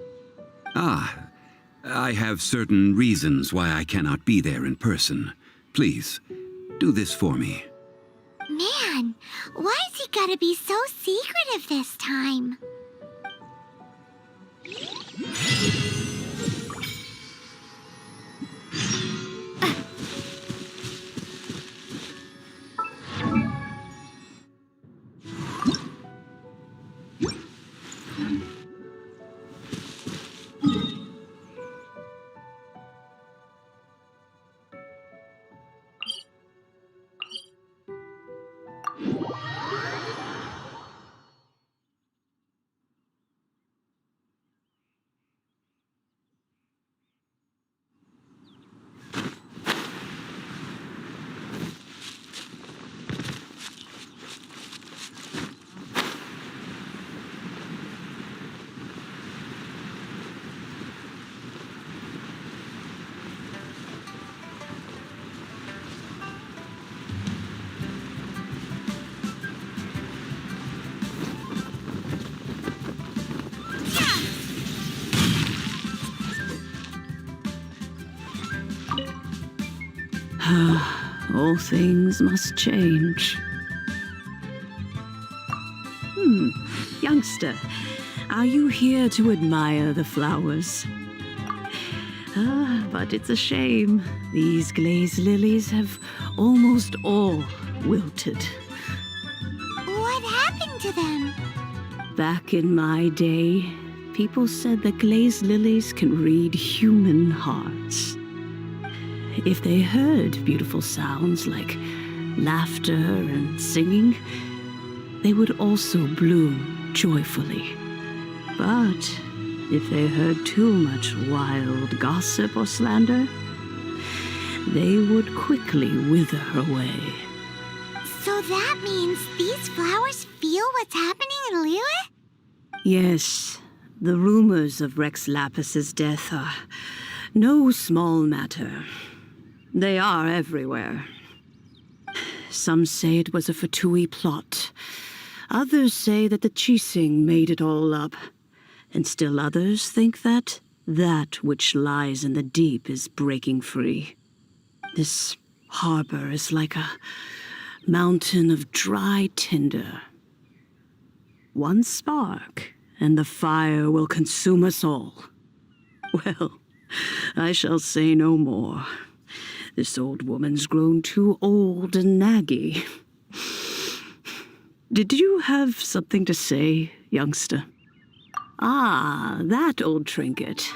I have certain reasons why I cannot be there in person. Please, do this for me. Man, why's he gotta be so secretive this time? All things must change. Youngster, are you here to admire the flowers? But it's a shame. These glazed lilies have almost all wilted. What happened to them? Back in my day, people said that glazed lilies can read human hearts. If they heard beautiful sounds like laughter and singing, they would also bloom joyfully. But if they heard too much wild gossip or slander, they would quickly wither away. So that means these flowers feel what's happening in Liyue? Yes, the rumors of Rex Lapis's death are no small matter. They are everywhere. Some say it was a Fatui plot. Others say that the Chising made it all up. And still others think that which lies in the deep is breaking free. This harbor is like a mountain of dry tinder. One spark, and the fire will consume us all. Well, I shall say no more. This old woman's grown too old and naggy. Did you have something to say, youngster? Ah, that old trinket.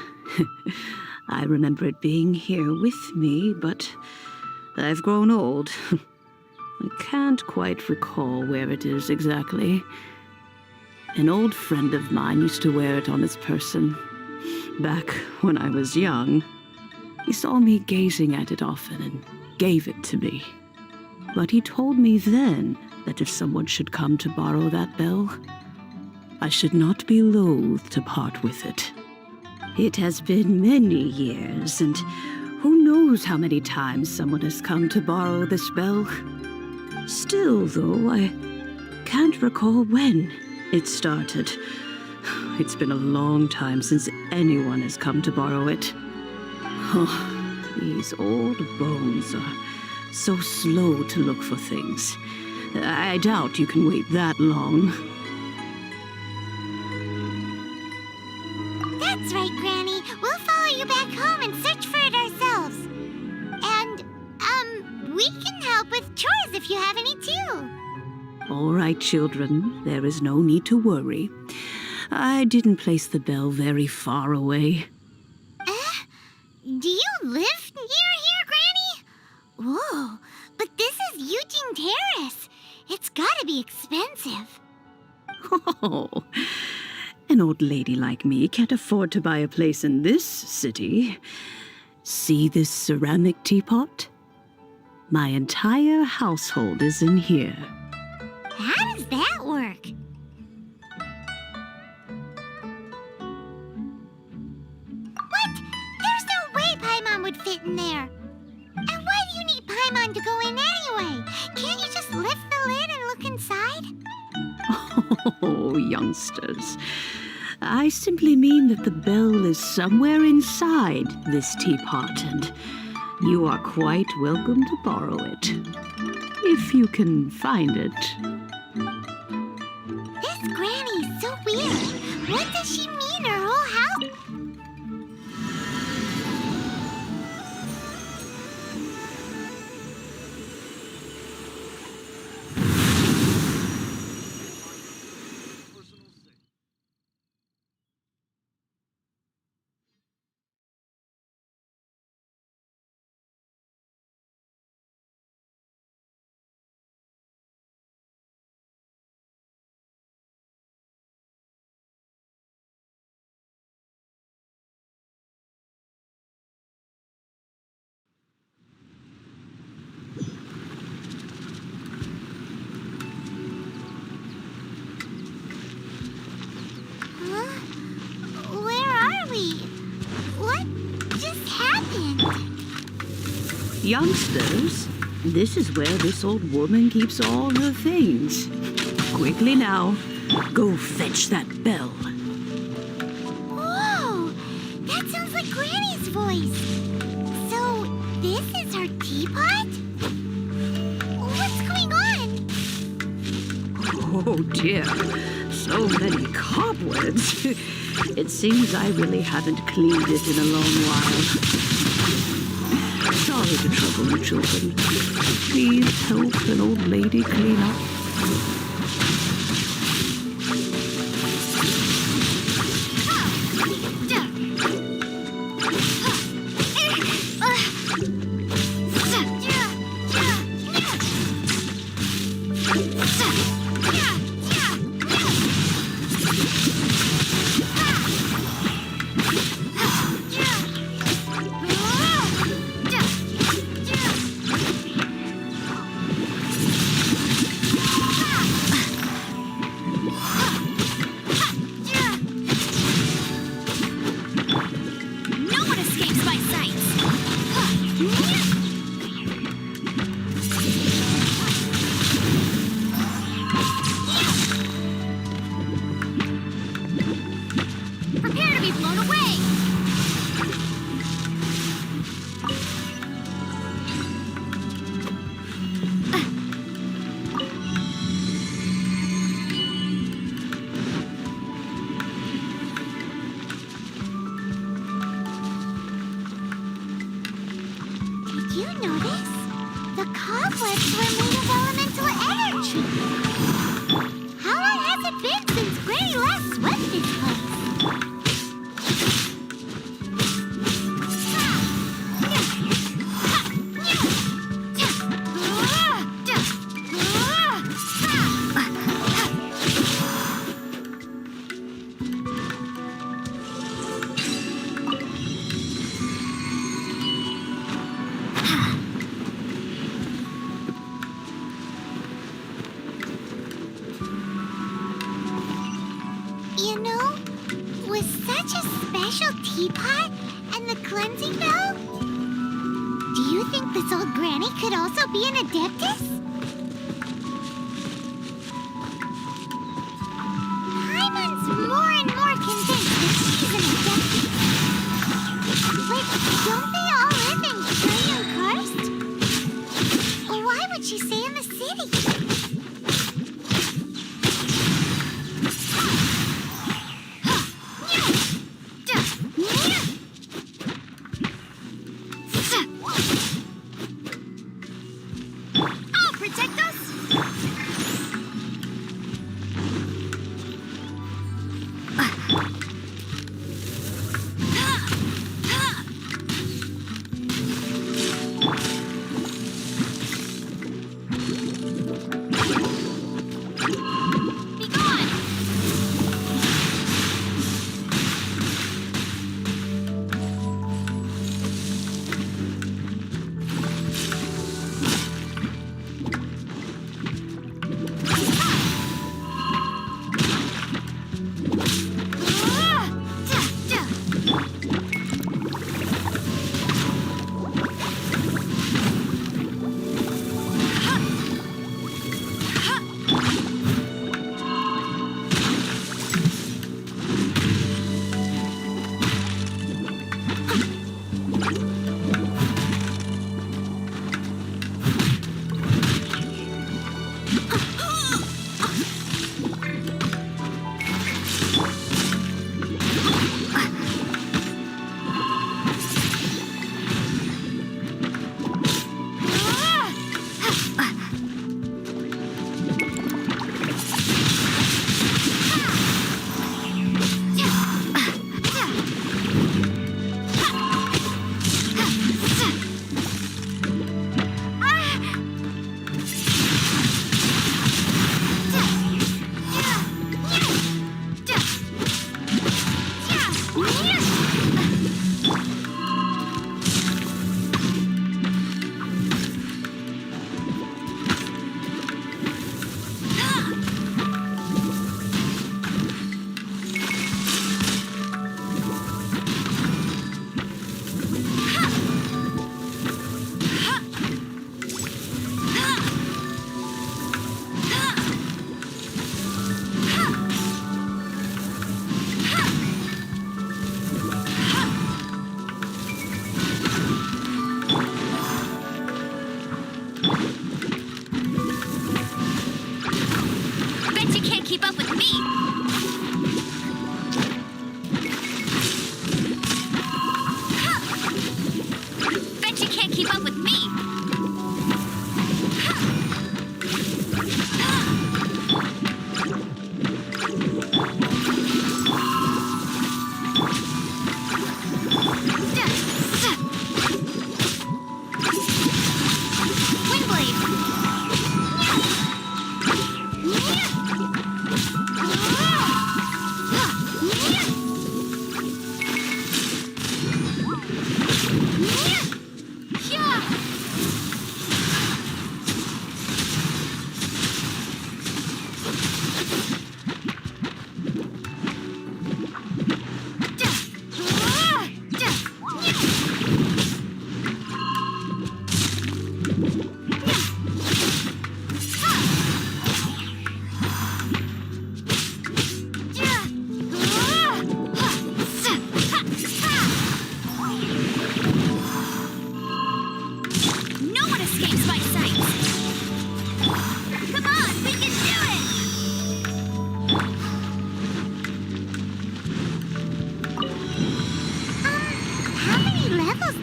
I remember it being here with me, but I've grown old. I can't quite recall where it is exactly. An old friend of mine used to wear it on his person. Back when I was young, he saw me gazing at it often and gave it to me. But he told me then that if someone should come to borrow that bell, I should not be loath to part with it. It has been many years, and who knows how many times someone has come to borrow this bell. Still, though, I can't recall when it started. It's been a long time since anyone has come to borrow it. Oh, these old bones are so slow to look for things. I doubt you can wait that long. That's right, Granny. We'll follow you back home and search for it ourselves. And, we can help with chores if you have any too. All right, children, there is no need to worry. I didn't place the bell very far away. Do you live near here, Granny? Whoa, but this is Eugene Terrace. It's gotta be expensive. Oh, an old lady like me can't afford to buy a place in this city. See this ceramic teapot? My entire household is in here. How does that work? What? There's no way Paimon would fit in there. And why do you need Paimon to go in anyway? Can't you just lift the lid and look inside? Oh, youngsters. I simply mean that the bell is somewhere inside this teapot, and you are quite welcome to borrow it. If you can find it. This Granny is so weird. What does she mean, her whole house? Youngsters, this is where this old woman keeps all her things. Quickly now, go fetch that bell. Whoa! That sounds like Granny's voice. So, this is her teapot? dear, so many cobwebs. It seems I really haven't cleaned it in a long while. Sorry to trouble you, children. Please help an old lady clean up. No one escapes my sight. Prepare to be blown away. Did you notice? The cobwebs were made of elemental energy. How long has it been since Granny last swept this place? You know, with such a special teapot and the cleansing bell, do you think this old granny could also be an adeptus? Paimon's more and more convinced that she's an adeptus. But don't they all live in Trillium Karst? Why would she stay in the city? I'll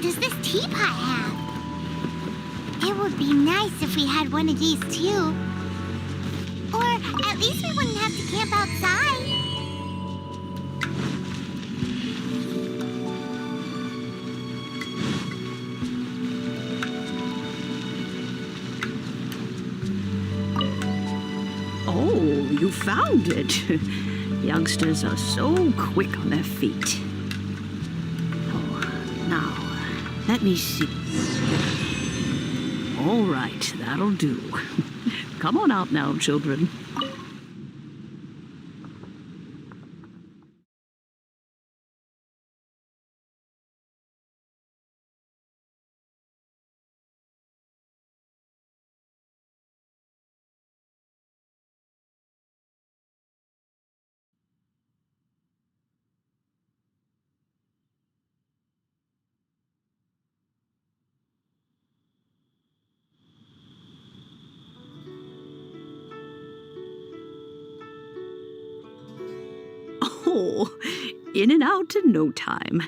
does this teapot have? It would be nice if we had one of these too. Or at least we wouldn't have to camp outside. Oh, you found it. Youngsters are so quick on their feet. Oh, now, let me see. All right, that'll do. Come on out now, children. Oh, in and out in no time.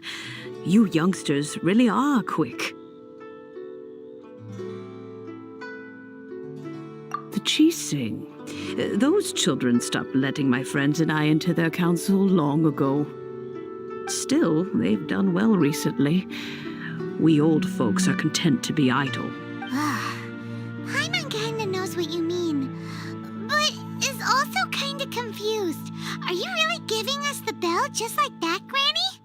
You youngsters really are quick. The Chising. Those children stopped letting my friends and I into their council long ago. Still, they've done well recently. We old folks are content to be idle. Paimon kinda knows what you mean, but is also kinda confused. Are you really giving us the bell just like that, Granny?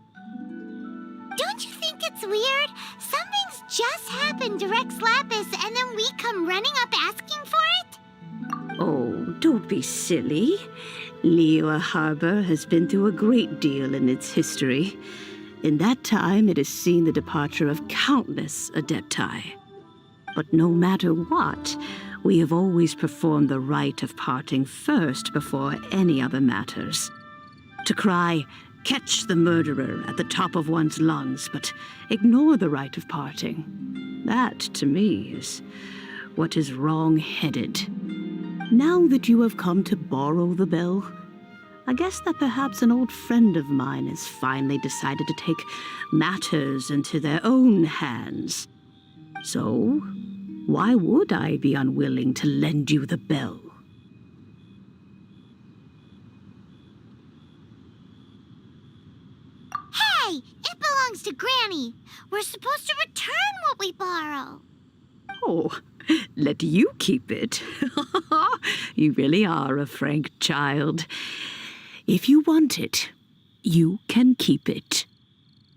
Don't you think it's weird? Something's just happened to Rex Lapis and then we come running up asking for it? Oh, don't be silly. Liyue Harbor has been through a great deal in its history. In that time, it has seen the departure of countless Adepti. But no matter what, we have always performed the rite of parting first before any other matters. To cry, "Catch the murderer," at the top of one's lungs, but ignore the rite of parting. That, to me, is what is wrong-headed. Now that you have come to borrow the bell, I guess that perhaps an old friend of mine has finally decided to take matters into their own hands. So, why would I be unwilling to lend you the bell? Hey, it belongs to Granny. We're supposed to return what we borrow. Oh, let you keep it. You really are a frank child. If you want it, you can keep it.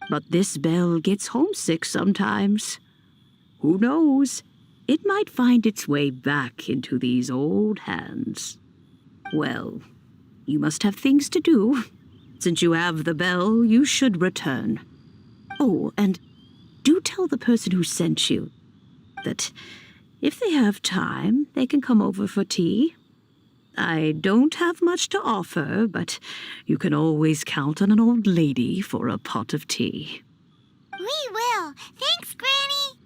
But this bell gets homesick sometimes. Who knows? It might find its way back into these old hands. Well, you must have things to do. Since you have the bell, you should return. Oh, and do tell the person who sent you that if they have time, they can come over for tea. I don't have much to offer, but you can always count on an old lady for a pot of tea. We will. Thanks, Granny.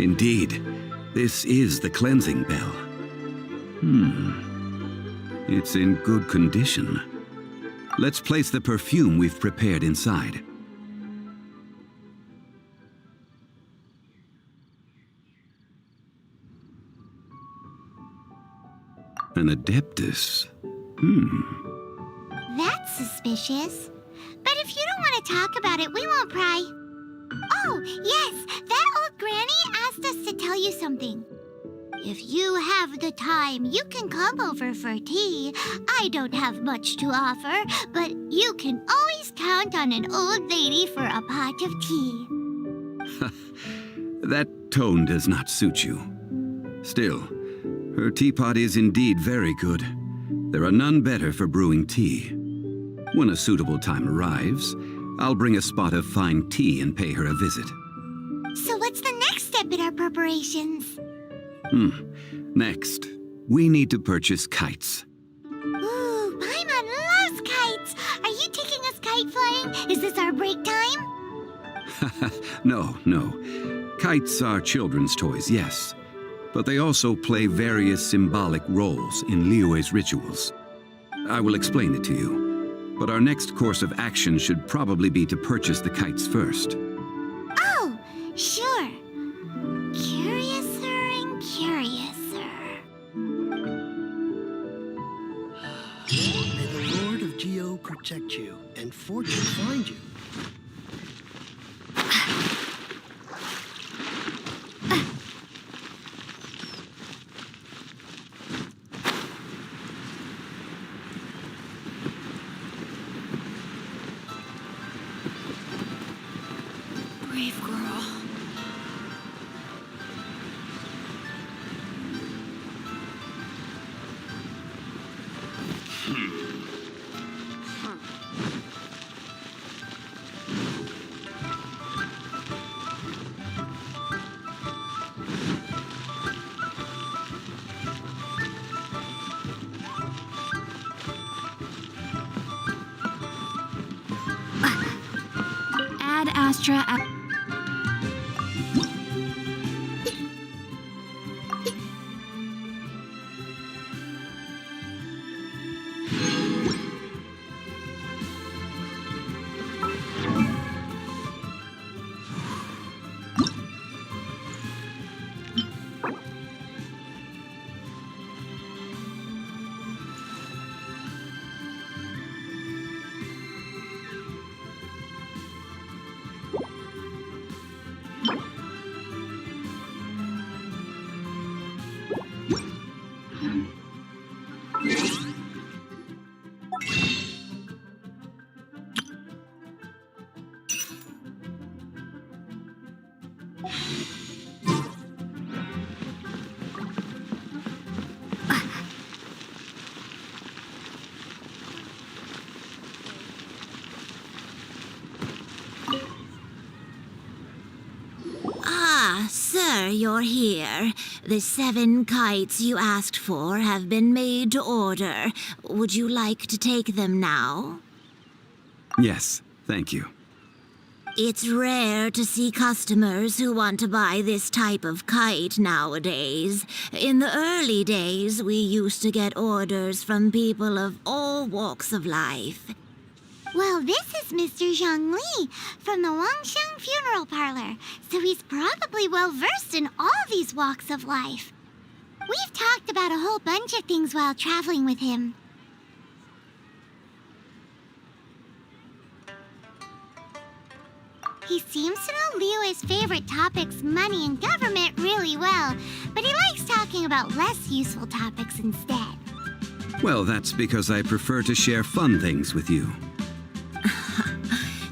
Indeed, this is the cleansing bell. It's in good condition. Let's place the perfume we've prepared inside. An Adeptus. That's suspicious. But if you don't want to talk about it, we won't pry. Oh, yes, that old granny asked us to tell you something. If you have the time, you can come over for tea. I don't have much to offer, but you can always count on an old lady for a pot of tea. That tone does not suit you. Still, her teapot is indeed very good. There are none better for brewing tea. When a suitable time arrives, I'll bring a spot of fine tea and pay her a visit. So what's the next step in our preparations? Next, we need to purchase kites. Ooh, Paimon loves kites! Are you taking us kite flying? Is this our break time? No. Kites are children's toys, yes. But they also play various symbolic roles in Liyue's rituals. I will explain it to you. But our next course of action should probably be to purchase the kites first. Oh, sure. Curiouser and curiouser. May the Lord of Geo protect you, and fortune find you. Brave girl. Ad Astra. Sir, you're here. The 7 kites you asked for have been made to order. Would you like to take them now? Yes, thank you. It's rare to see customers who want to buy this type of kite nowadays. In the early days, we used to get orders from people of all walks of life. Well, this is Mr. Zhongli from the Wangsheng Funeral Parlor, so he's probably well-versed in all these walks of life. We've talked about a whole bunch of things while traveling with him. He seems to know Liyue's favorite topics, money and government, really well, but he likes talking about less useful topics instead. Well, that's because I prefer to share fun things with you.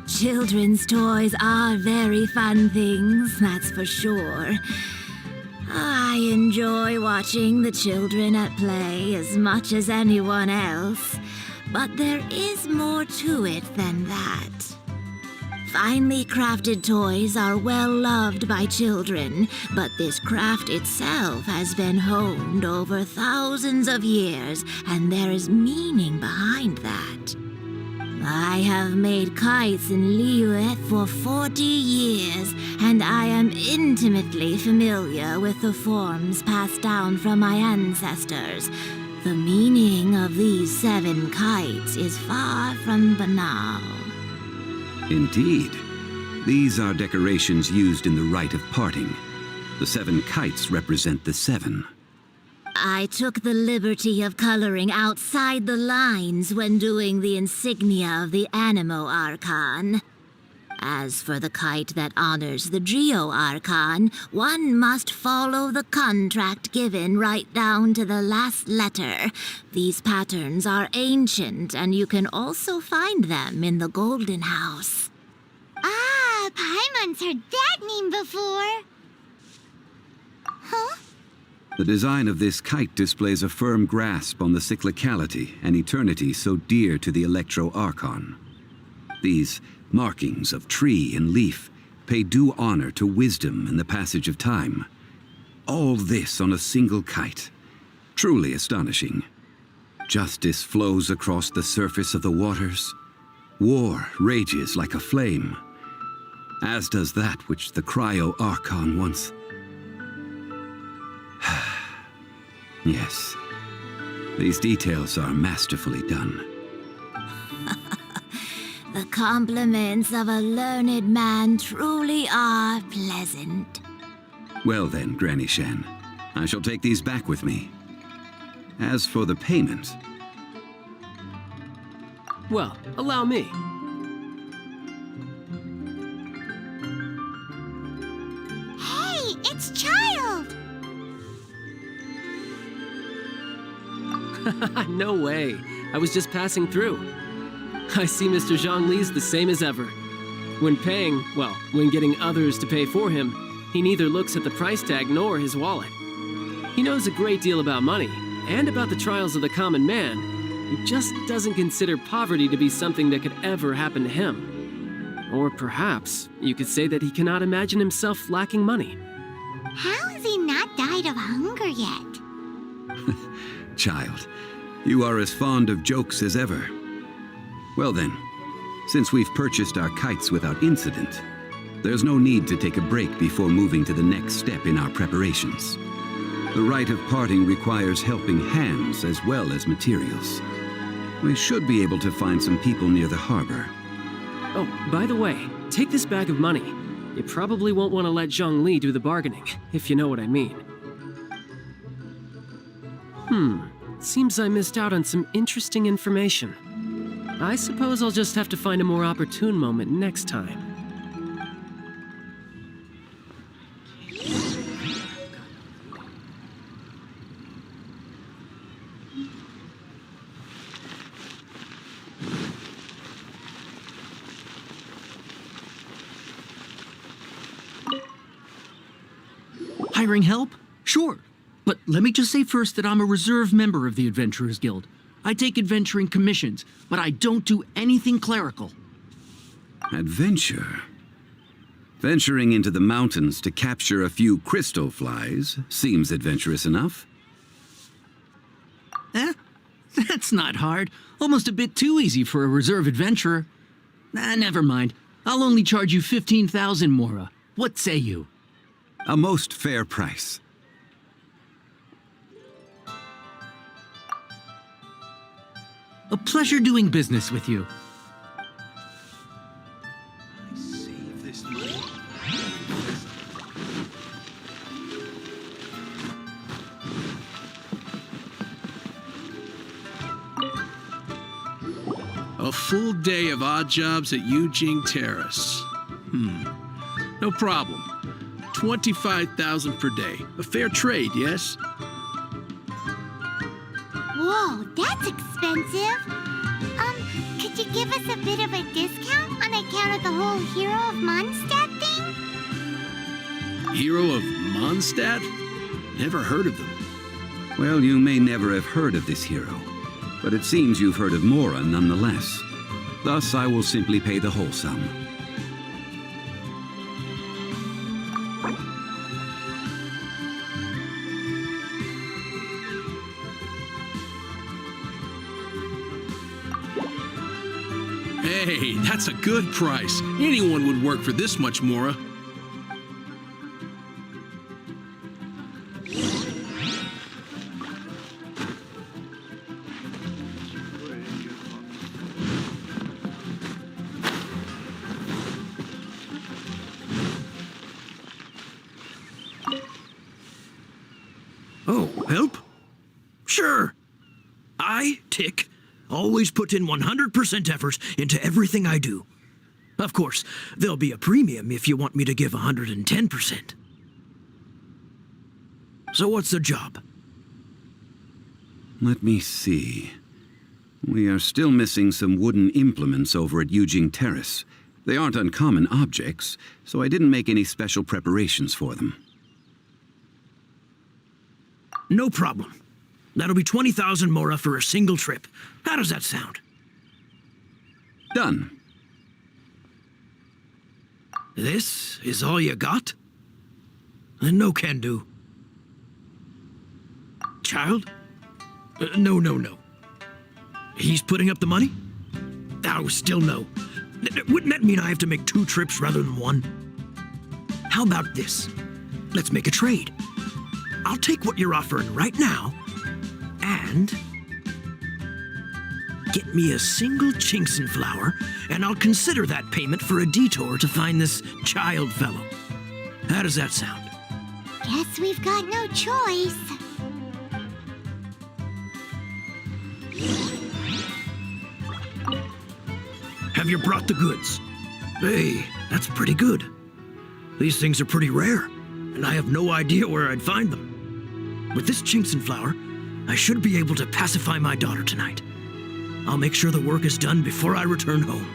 Children's toys are very fun things, that's for sure. I enjoy watching the children at play as much as anyone else, but there is more to it than that. Finely crafted toys are well loved by children, but this craft itself has been honed over thousands of years, and there is meaning behind that. I have made kites in Liyue for 40 years, and I am intimately familiar with the forms passed down from my ancestors. The meaning of these 7 kites is far from banal. Indeed. These are decorations used in the rite of parting. The 7 kites represent the 7. I took the liberty of coloring outside the lines when doing the insignia of the Animo Archon. As for the kite that honors the Geo Archon, one must follow the contract given right down to the last letter. These patterns are ancient, and you can also find them in the Golden House. Ah, Paimon's heard that name before. Huh? The design of this kite displays a firm grasp on the cyclicality and eternity so dear to the Electro-Archon. These markings of tree and leaf pay due honor to wisdom and the passage of time. All this on a single kite. Truly astonishing. Justice flows across the surface of the waters. War rages like a flame, as does that which the Cryo-Archon once... Yes, these details are masterfully done. The compliments of a learned man truly are pleasant. Well then, Granny Shan, I shall take these back with me. As for the payment... Well, allow me. Hey, it's Child! No way. I was just passing through. I see Mr. Zhongli's the same as ever. When paying, well, when getting others to pay for him, he neither looks at the price tag nor his wallet. He knows a great deal about money, and about the trials of the common man. He just doesn't consider poverty to be something that could ever happen to him. Or perhaps you could say that he cannot imagine himself lacking money. How has he not died of hunger yet? Child, you are as fond of jokes as ever. Well then, since we've purchased our kites without incident, there's no need to take a break before moving to the next step in our preparations. The rite of parting requires helping hands as well as materials. We should be able to find some people near the harbor. Oh, by the way, take this bag of money. You probably won't want to let Zhongli do the bargaining, if you know what I mean. Seems I missed out on some interesting information. I suppose I'll just have to find a more opportune moment next time. Hiring help? Sure. But let me just say first that I'm a reserve member of the Adventurers Guild. I take adventuring commissions, but I don't do anything clerical. Adventure? Venturing into the mountains to capture a few crystal flies seems adventurous enough. That's not hard. Almost a bit too easy for a reserve adventurer. Never mind. I'll only charge you 15,000 Mora. What say you? A most fair price. A pleasure doing business with you. Save this money. A full day of odd jobs at Yujing Terrace. No problem. 25,000 per day. A fair trade, yes? Whoa, that's expensive. Could you give us a bit of a discount on account of the whole Hero of Mondstadt thing? Hero of Mondstadt? Never heard of them. Well, you may never have heard of this hero, but it seems you've heard of Mora nonetheless. Thus, I will simply pay the whole sum. Hey, that's a good price. Anyone would work for this much, Mora. Oh, help? Sure. I, Tick, always put in 100% effort into everything I do. Of course, there'll be a premium if you want me to give 110%. So what's the job? Let me see. We are still missing some wooden implements over at Yujing Terrace. They aren't uncommon objects, so I didn't make any special preparations for them. No problem. That'll be 20,000 mora for a single trip. How does that sound? Done. This is all you got? Then no can do. Child? No. He's putting up the money? Oh, still no. Wouldn't that mean I have to make 2 trips rather than 1? How about this? Let's make a trade. I'll take what you're offering right now and get me a single Genshin flower, and I'll consider that payment for a detour to find this child fellow. How does that sound? Guess we've got no choice. Have you brought the goods? Hey, that's pretty good. These things are pretty rare, and I have no idea where I'd find them. With this Genshin flower, I should be able to pacify my daughter tonight. I'll make sure the work is done before I return home.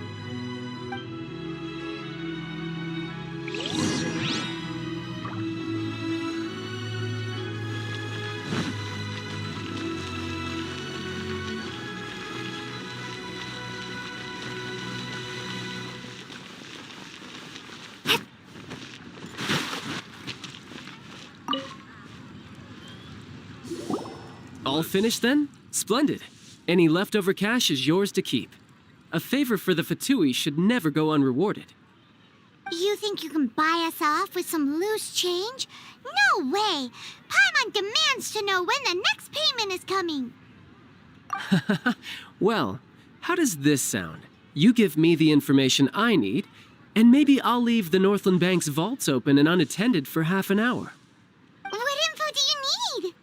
All finished then? Splendid. Any leftover cash is yours to keep. A favor for the Fatui should never go unrewarded. You think you can buy us off with some loose change? No way! Paimon demands to know when the next payment is coming. Well, how does this sound? You give me the information I need, and maybe I'll leave the Northland Bank's vaults open and unattended for half an hour. What info do you need?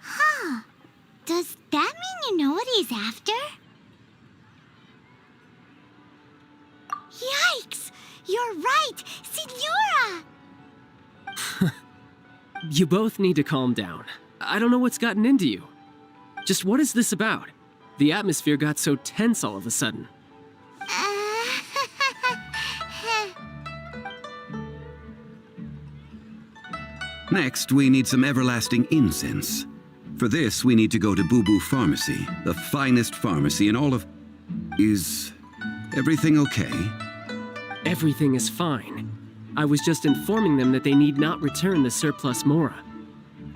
Huh. Does that mean you know what he's after? Yikes! You're right! Signora! You both need to calm down. I don't know what's gotten into you. Just what is this about? The atmosphere got so tense all of a sudden. Next, we need some everlasting incense. For this, we need to go to Boo Boo Pharmacy, the finest pharmacy in all of... Is everything okay? Everything is fine. I was just informing them that they need not return the surplus mora.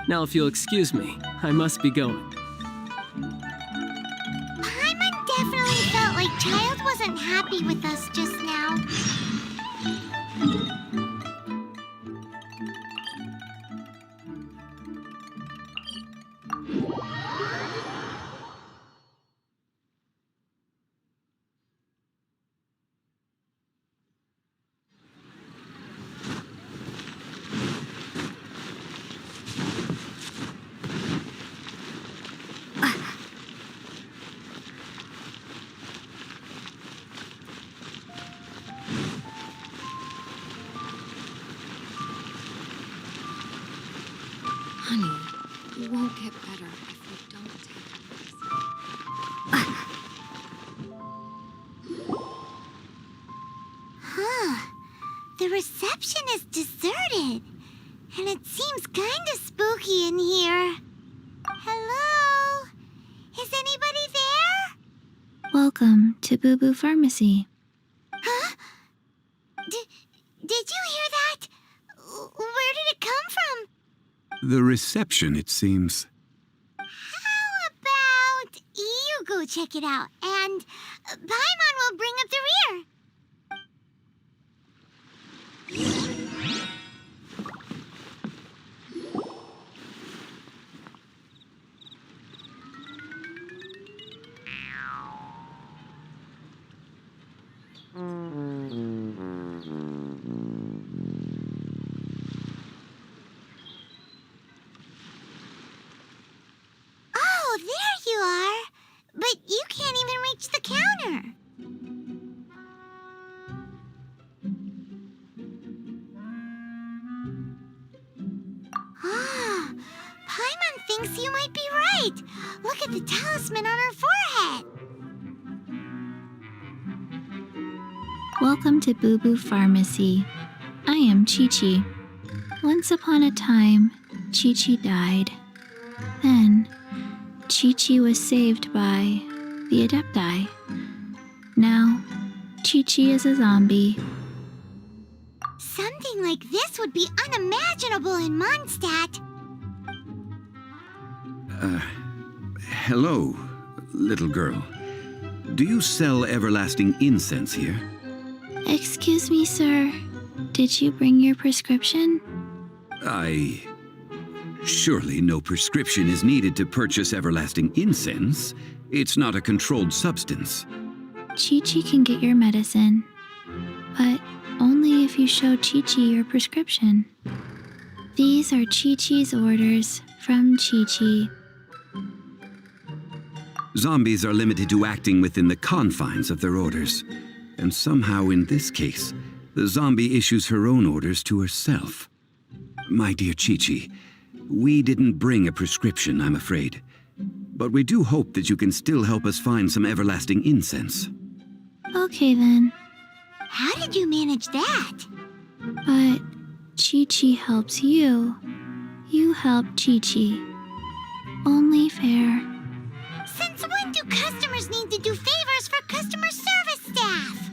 Now, if you'll excuse me, I must be going. Paimon definitely felt like Child wasn't happy with us just now. Honey, you won't get better if you don't take medicine. Huh. The reception is deserted. And it seems kind of spooky in here. Hello? Is anybody there? Welcome to Boo Boo Pharmacy. Huh? Did you hear that? Where did it come from? The reception, it seems. How about you go check it out, and Paimon will bring up the rear. Oh, there you are. But you can't even reach the counter. Ah, Paimon thinks you might be right. Look at the talisman on her forehead. Welcome to Boo Boo Pharmacy. I am Chi-Chi. Once upon a time, Chi-Chi died. Then, Chi-Chi was saved by the Adepti. Now, Chi-Chi is a zombie. Something like this would be unimaginable in Mondstadt. Hello, little girl. Do you sell everlasting incense here? Excuse me, sir. Did you bring your prescription? Surely no prescription is needed to purchase everlasting incense. It's not a controlled substance. Chi-Chi can get your medicine, but only if you show Chi-Chi your prescription. These are Chi-Chi's orders from Chi-Chi. Zombies are limited to acting within the confines of their orders. And somehow in this case, the zombie issues her own orders to herself. My dear Chi-Chi, we didn't bring a prescription, I'm afraid. But we do hope that you can still help us find some everlasting incense. Okay then. How did you manage that? But Chi-Chi helps you. You help Chi-Chi. Only fair. Since when do customers need to do favors for customer service staff?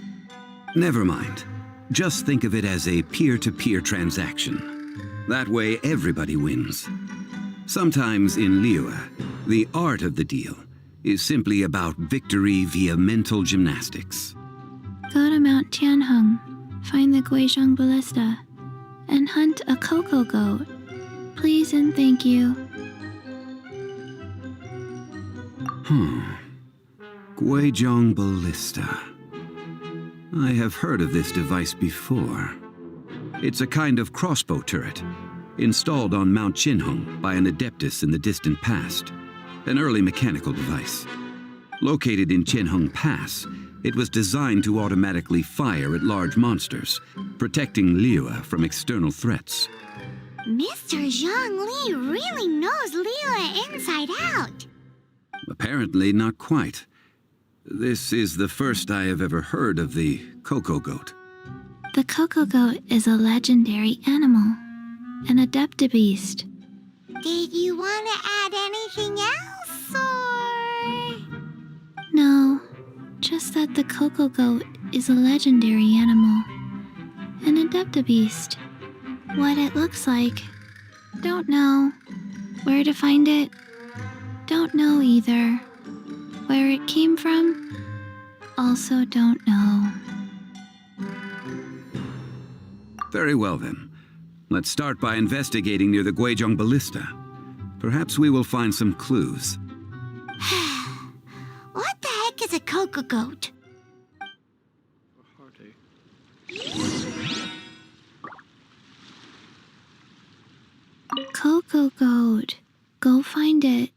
Never mind. Just think of it as a peer-to-peer transaction. That way everybody wins. Sometimes in Liyue, the art of the deal is simply about victory via mental gymnastics. Go to Mount Tianheng, find the Guizhong Ballista, and hunt a cocoa goat. Please and thank you. Guizhong Ballista. I have heard of this device before. It's a kind of crossbow turret, installed on Mount Tianheng by an adeptus in the distant past. An early mechanical device. Located in Tianheng Pass, it was designed to automatically fire at large monsters, protecting Liyue from external threats. Mr. Zhongli really knows Liyue inside out. Apparently not quite. This is the first I have ever heard of the cocoa goat. The cocoa goat is a legendary animal, an adeptibeast. Did you want to add anything else, or...? No, just that the cocoa goat is a legendary animal, an adeptibeast. What it looks like, don't know. Where to find it, don't know either. Where it came from, also don't know. Very well then. Let's start by investigating near the Guizhong Ballista. Perhaps we will find some clues. What the heck is a cocoa goat? Cocoa goat. Go find it.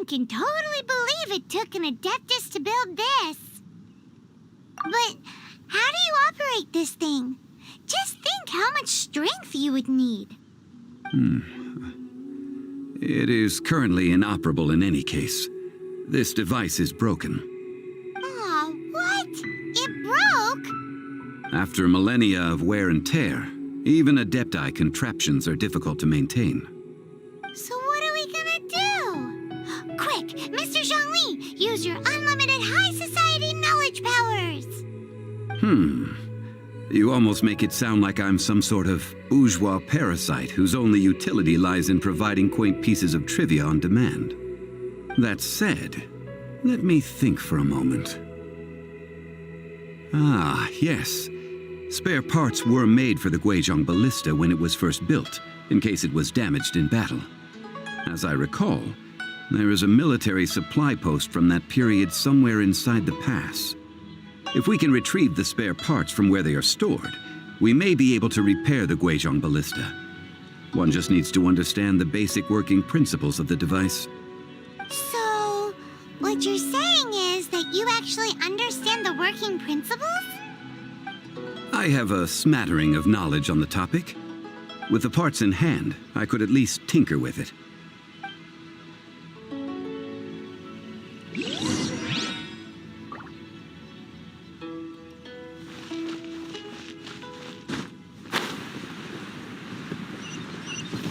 can totally believe it took an Adeptus to build this. But how do you operate this thing? Just think how much strength you would need. It is currently inoperable in any case. This device is broken. Aw, what? It broke? After millennia of wear and tear, even Adepti contraptions are difficult to maintain. So what are we gonna do? Quick, Mr. Zhongli, use your unlimited high society knowledge powers! You almost make it sound like I'm some sort of bourgeois parasite whose only utility lies in providing quaint pieces of trivia on demand. That said, let me think for a moment. Ah, yes. Spare parts were made for the Guizhong ballista when it was first built, in case it was damaged in battle. As I recall, there is a military supply post from that period somewhere inside the pass. If we can retrieve the spare parts from where they are stored, we may be able to repair the Guizhong ballista. One just needs to understand the basic working principles of the device. So, what you're saying is that you actually understand the working principles? I have a smattering of knowledge on the topic. With the parts in hand, I could at least tinker with it.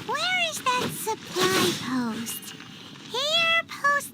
Where is that supply post? Here, post...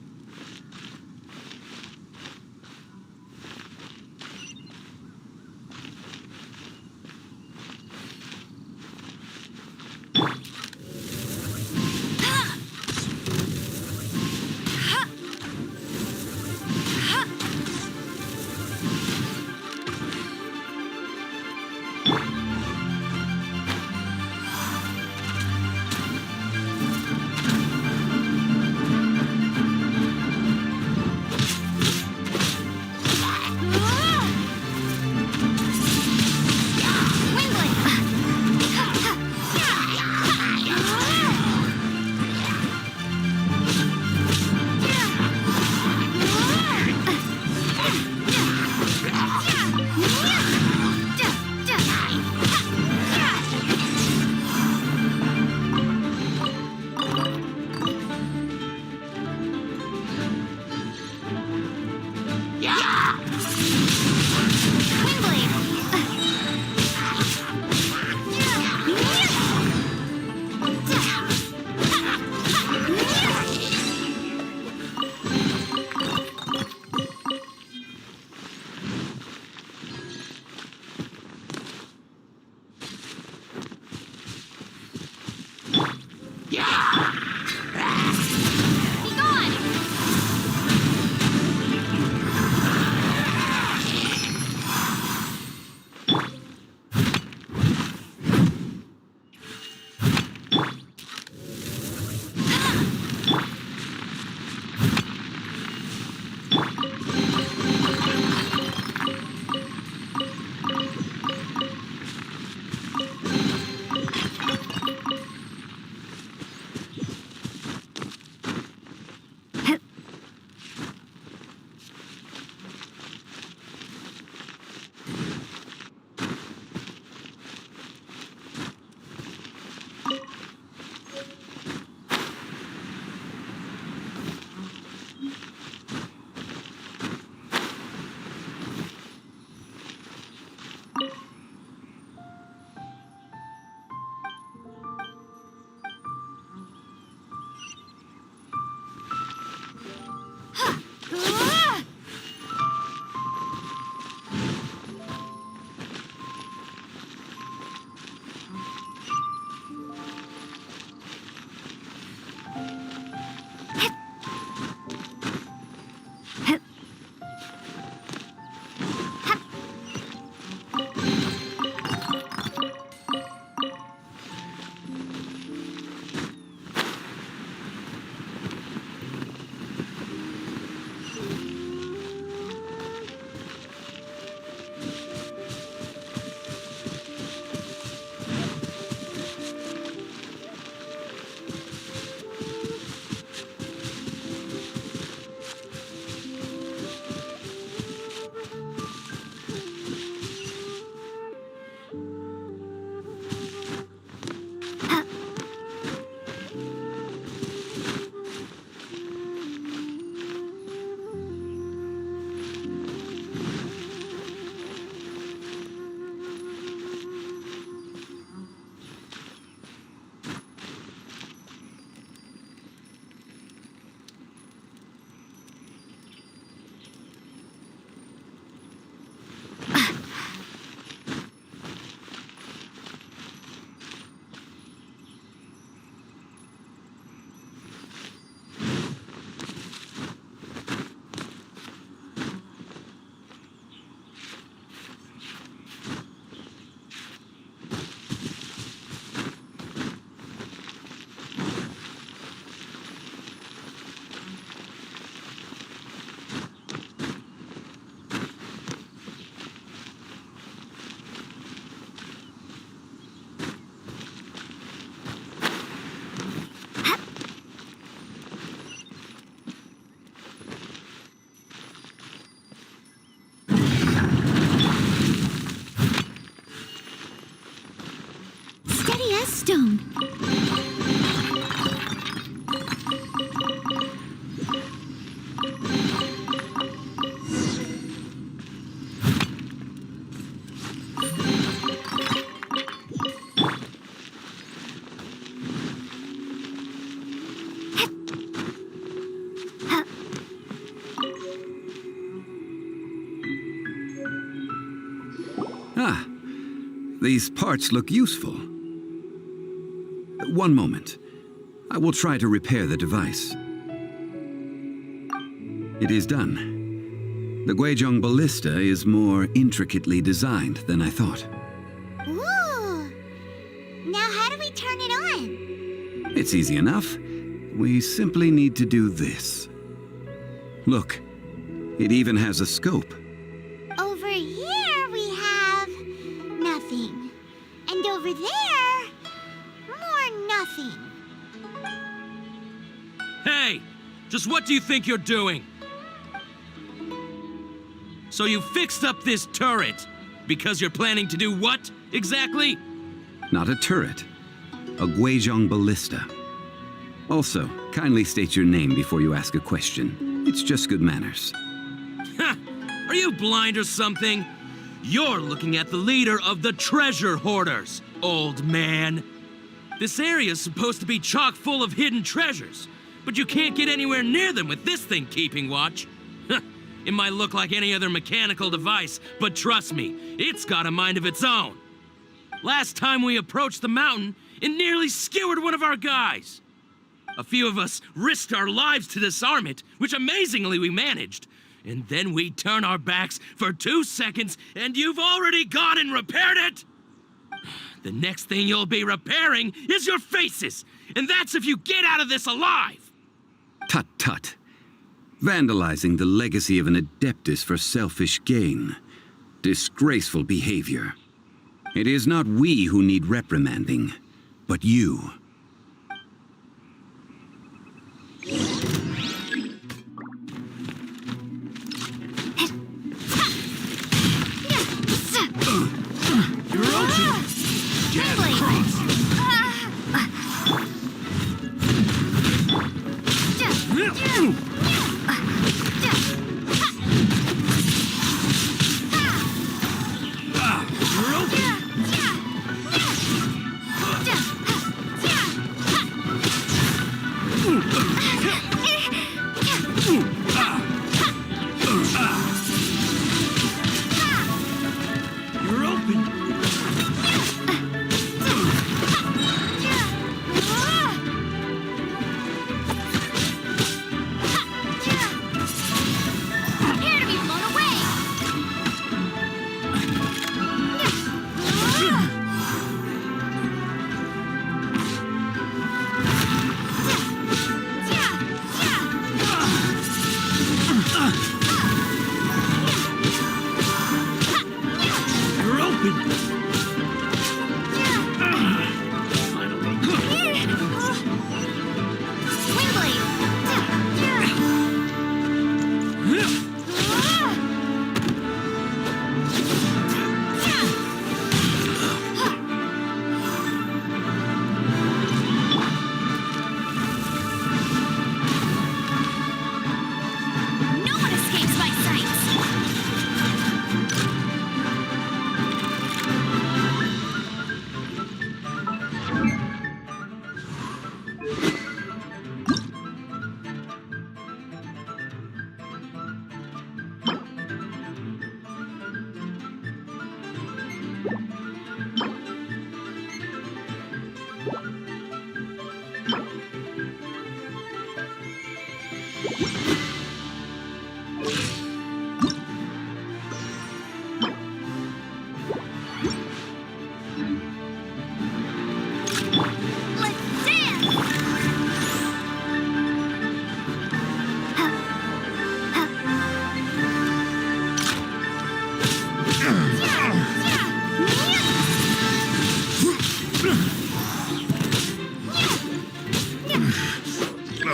stone. Ah, these parts look useful. One moment. I will try to repair the device. It is done. The Guizhong ballista is more intricately designed than I thought. Ooh! Now how do we turn it on? It's easy enough. We simply need to do this. Look, it even has a scope. Over here we have nothing. And over there, more nothing. Hey! Just what do you think you're doing? So you fixed up this turret because you're planning to do what exactly? Not a turret. A Guizhong ballista. Also, kindly state your name before you ask a question. It's just good manners. Ha! Are you blind or something? You're looking at the leader of the treasure hoarders, old man. This area's supposed to be chock full of hidden treasures, but you can't get anywhere near them with this thing keeping watch. It might look like any other mechanical device, but trust me, it's got a mind of its own. Last time we approached the mountain, it nearly skewered one of our guys. A few of us risked our lives to disarm it, which amazingly we managed. And then we turn our backs for 2 seconds, and you've already gone and repaired it! The next thing you'll be repairing is your faces, and that's if you get out of this alive! Tut tut. Vandalizing the legacy of an Adeptus for selfish gain. Disgraceful behavior. It is not we who need reprimanding, but you.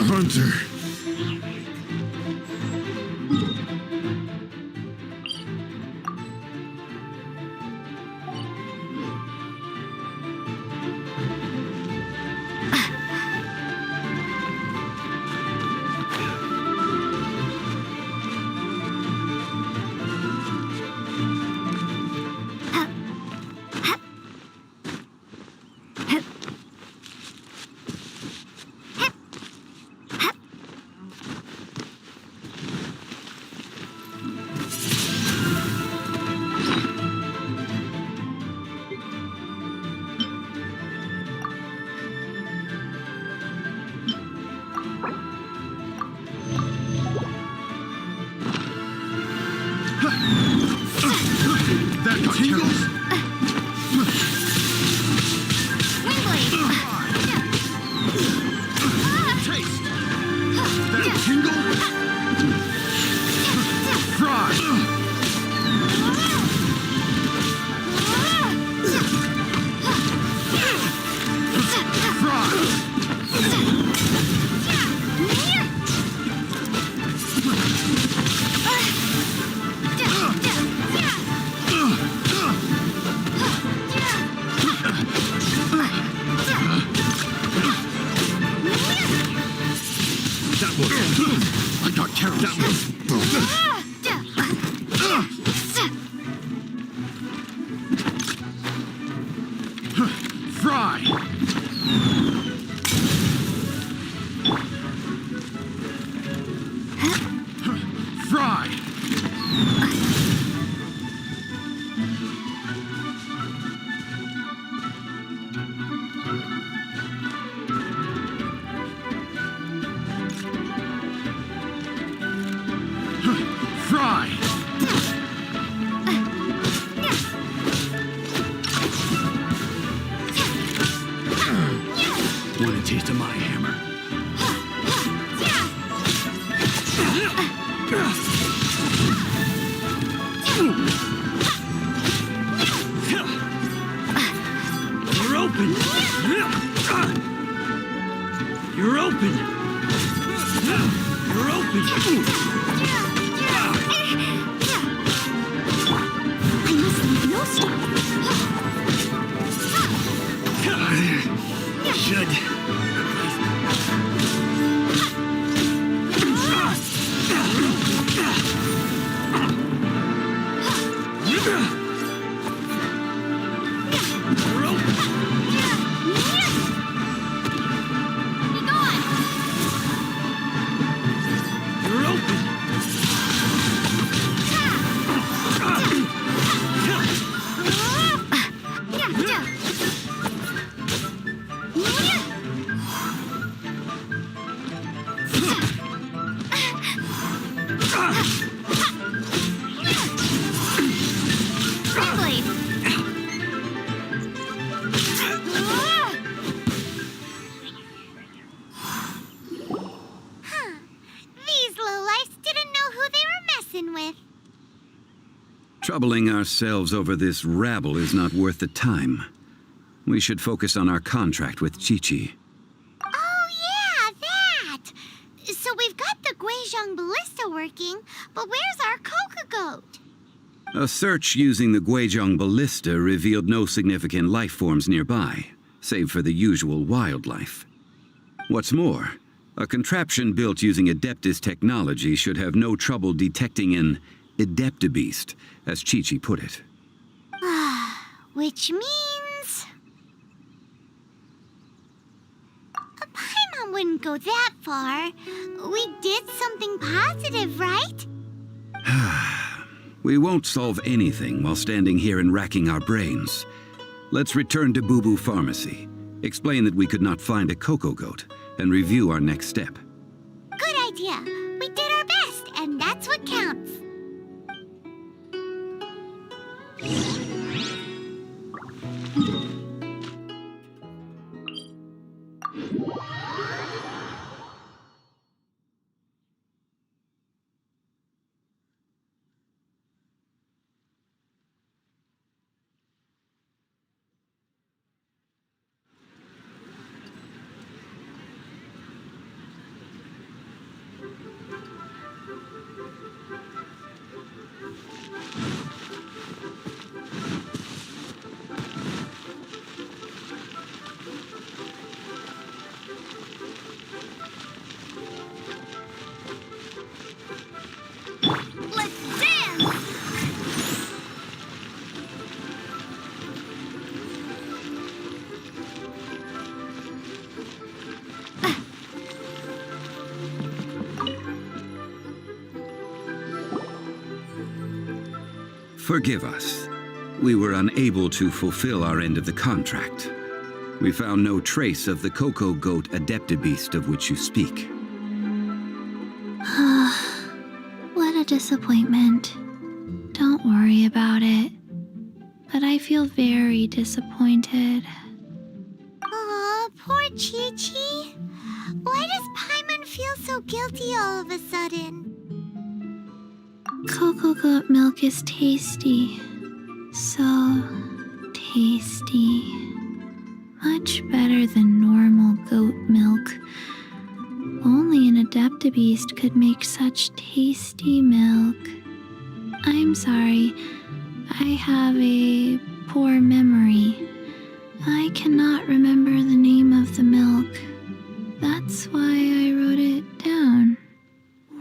Hunter. That tingles? Taste! That tingle? Fry! I got carrots. Fry! Fry! Fry! Want a taste of my hammer? You're open. You're open. You're open. I must leave no stone. Should. You're open. Be gone. You're open. These lowlifes didn't know who they were messing with. Troubling ourselves over this rabble is not worth the time. We should focus on our contract with Chi-Chi. Oh, yeah, that! So we've got the Guizhong ballista working, but where's our coca goat? A search using the Guizhong ballista revealed no significant life forms nearby, save for the usual wildlife. What's more, a contraption built using Adeptus technology should have no trouble detecting an Adeptabeast, as Chi-Chi put it. Which means... Paimon wouldn't go that far. We did something positive, right? We won't solve anything while standing here and racking our brains. Let's return to Boo Boo Pharmacy, explain that we could not find a cocoa goat, and review our next step. Good idea. We did our best, and that's what counts. Forgive us. We were unable to fulfill our end of the contract. We found no trace of the cocoa goat Adeptabeast of which you speak. What a disappointment. Don't worry about it. But I feel very disappointed. Aw, poor Chi-Chi. Why does Paimon feel so guilty all of a sudden? Cocoa goat milk is tasty. So tasty. Much better than normal goat milk. Only an Adeptabeast could make such tasty milk. I'm sorry. I have a poor memory. I cannot remember the name of the milk. That's why I wrote it down.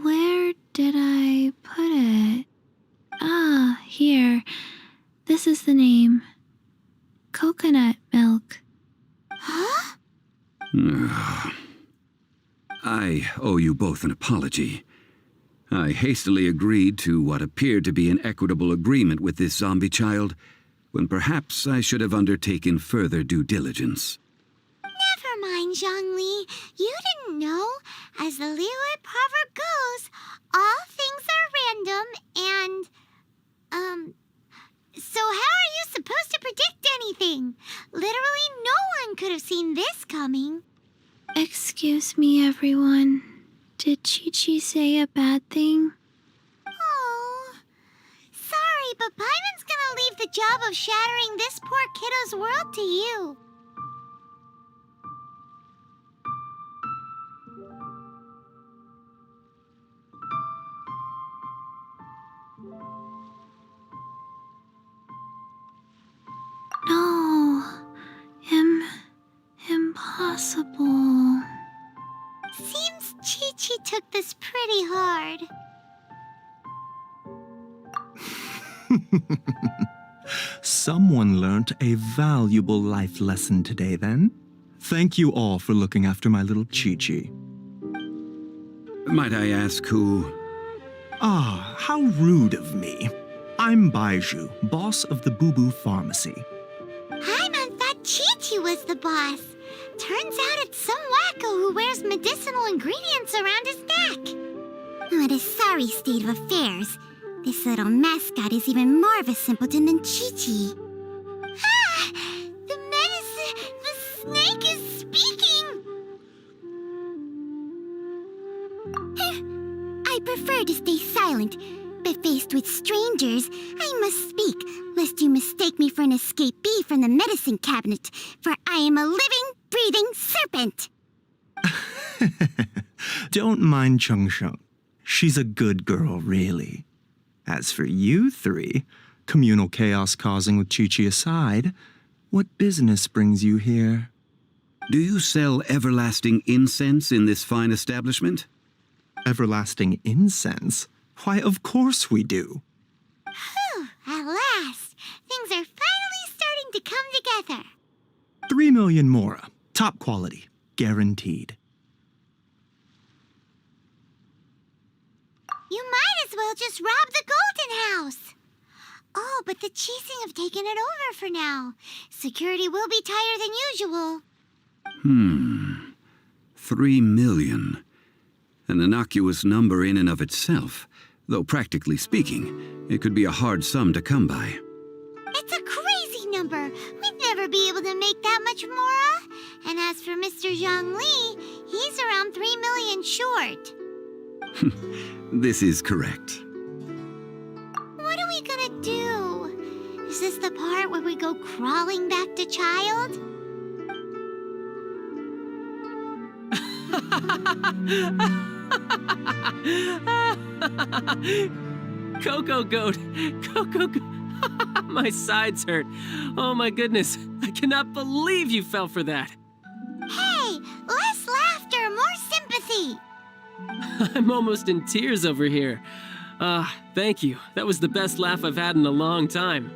Where did I put it? Ah, here. This is the name. Coconut milk. Huh? I owe you both an apology. I hastily agreed to what appeared to be an equitable agreement with this zombie child, when perhaps I should have undertaken further due diligence. Never mind, Zhongli. You didn't know. As the Liyue proverb goes, all things are random and, so how are you supposed to predict anything? Literally no one could have seen this coming. Excuse me, everyone. Did Chi-Chi say a bad thing? Oh, sorry, but Paimon's gonna leave the job of shattering this poor kiddo's world to you. No. Impossible. Seems Chi-Chi took this pretty hard. Someone learnt a valuable life lesson today, then. Thank you all for looking after my little Chi-Chi. Might I ask who? Ah, how rude of me. I'm Baiju, boss of the Boo Boo Pharmacy. Paimon thought Chi-Chi was the boss. Turns out it's some wacko who wears medicinal ingredients around his neck. What a sorry state of affairs. This little mascot is even more of a simpleton than Chi-Chi. Ah! The snake is speaking! I prefer to stay silent, but faced with strangers, I must speak, lest you mistake me for an escapee from the medicine cabinet, for I am a living, breathing serpent! Don't mind Chung Sheng. She's a good girl, really. As for you three, communal chaos causing with Chi-Chi aside, what business brings you here? Do you sell everlasting incense in this fine establishment? Everlasting incense? Why, of course we do. Whew, at last! Things are finally starting to come together. 3 million mora. Top quality. Guaranteed. You might as well just rob the Golden House. Oh, but the Cheesing have taken it over for now. Security will be tighter than usual. 3 million. An innocuous number in and of itself, though practically speaking, it could be a hard sum to come by. It's a crazy number. We'd never be able to make that much mora. And as for Mr. Zhongli, he's around 3 million short. This is correct. What are we gonna do? Is this the part where we go crawling back to child? Cocoa goat! Cocoa goat! My sides hurt. Oh my goodness. I cannot believe you fell for that. Hey, less laughter, more sympathy. I'm almost in tears over here. Thank you. That was the best laugh I've had in a long time.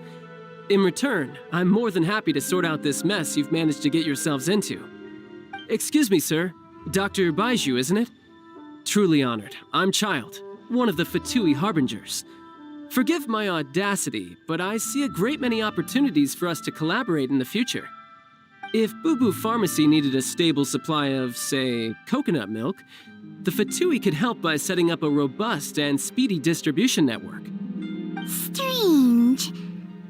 In return, I'm more than happy to sort out this mess you've managed to get yourselves into. Excuse me, sir. Dr. Baiju, isn't it? Truly honored. I'm Child, one of the Fatui Harbingers. Forgive my audacity, but I see a great many opportunities for us to collaborate in the future. If Boo Boo Pharmacy needed a stable supply of, say, coconut milk, the Fatui could help by setting up a robust and speedy distribution network. Strange.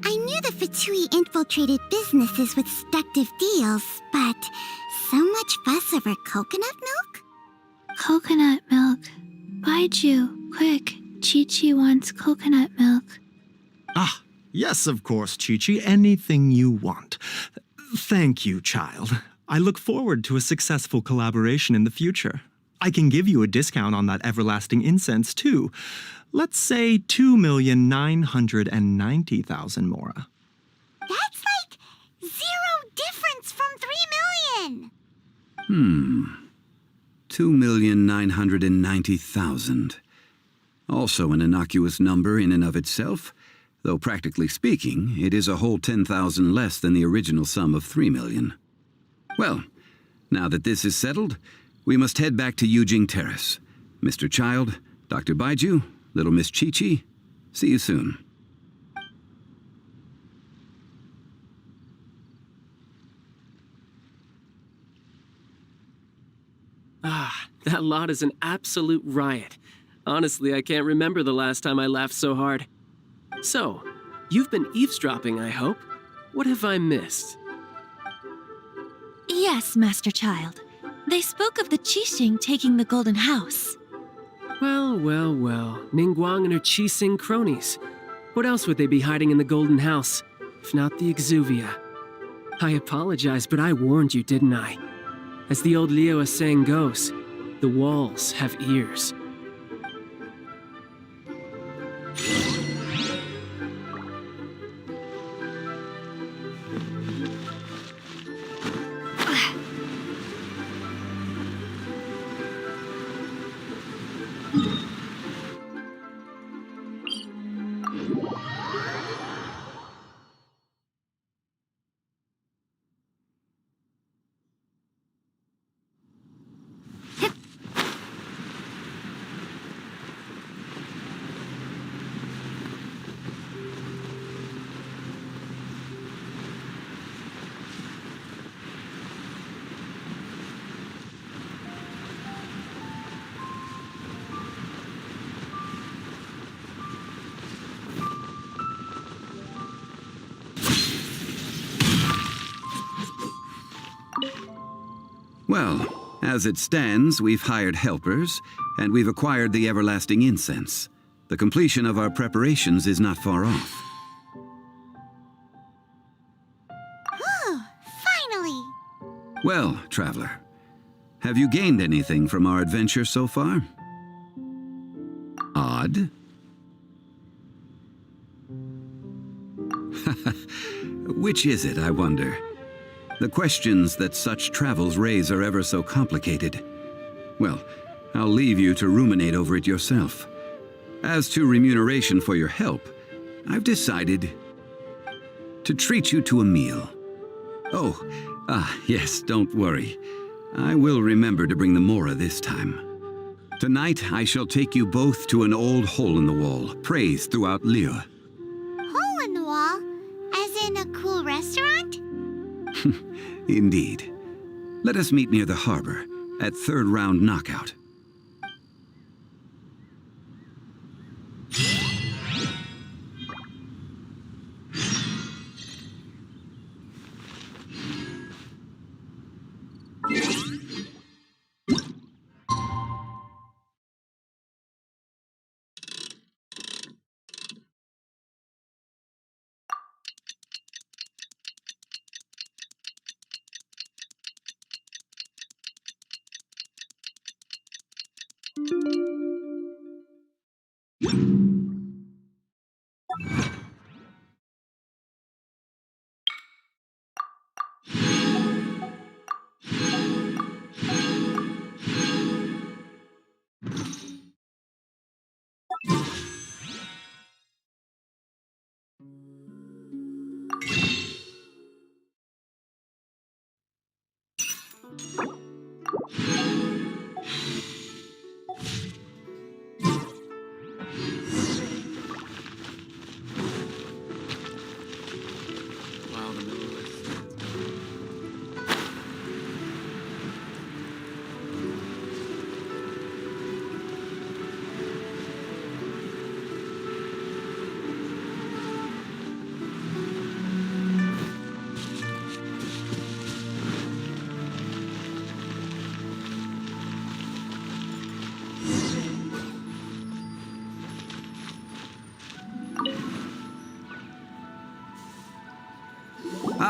I knew the Fatui infiltrated businesses with seductive deals, but so much fuss over coconut milk? Coconut milk. Baiju, quick. Chi-Chi wants coconut milk. Ah, yes, of course, Chi-Chi. Anything you want. Thank you, child. I look forward to a successful collaboration in the future. I can give you a discount on that everlasting incense, too. Let's say 2,990,000 mora. That's like 0 difference from 3 million! 2,990,000. Also an innocuous number in and of itself, though practically speaking, it is a whole 10,000 less than the original sum of 3 million. Well, now that this is settled, we must head back to Yujing Terrace. Mr. Child, Dr. Baiju, little Miss Chi-Chi, see you soon. Ah, that lot is an absolute riot. Honestly, I can't remember the last time I laughed so hard. So, you've been eavesdropping, I hope. What have I missed? Yes, Master Child. They spoke of the Qixing taking the Golden House. Well, well, well. Ningguang and her Qixing cronies. What else would they be hiding in the Golden House, if not the Exuvia? I apologize, but I warned you, didn't I? As the old Liyue saying goes, the walls have ears. Well, as it stands, we've hired helpers, and we've acquired the everlasting incense. The completion of our preparations is not far off. Finally! Well, traveler, have you gained anything from our adventure so far? Odd. Which is it, I wonder? The questions that such travels raise are ever so complicated. Well, I'll leave you to ruminate over it yourself. As to remuneration for your help, I've decided to treat you to a meal. Oh, yes, don't worry. I will remember to bring the Mora this time. Tonight, I shall take you both to an old hole-in-the-wall, praised throughout Liyue. Hole in the wall? As in a cool restaurant? Indeed. Let us meet near the harbor, at third round knockout.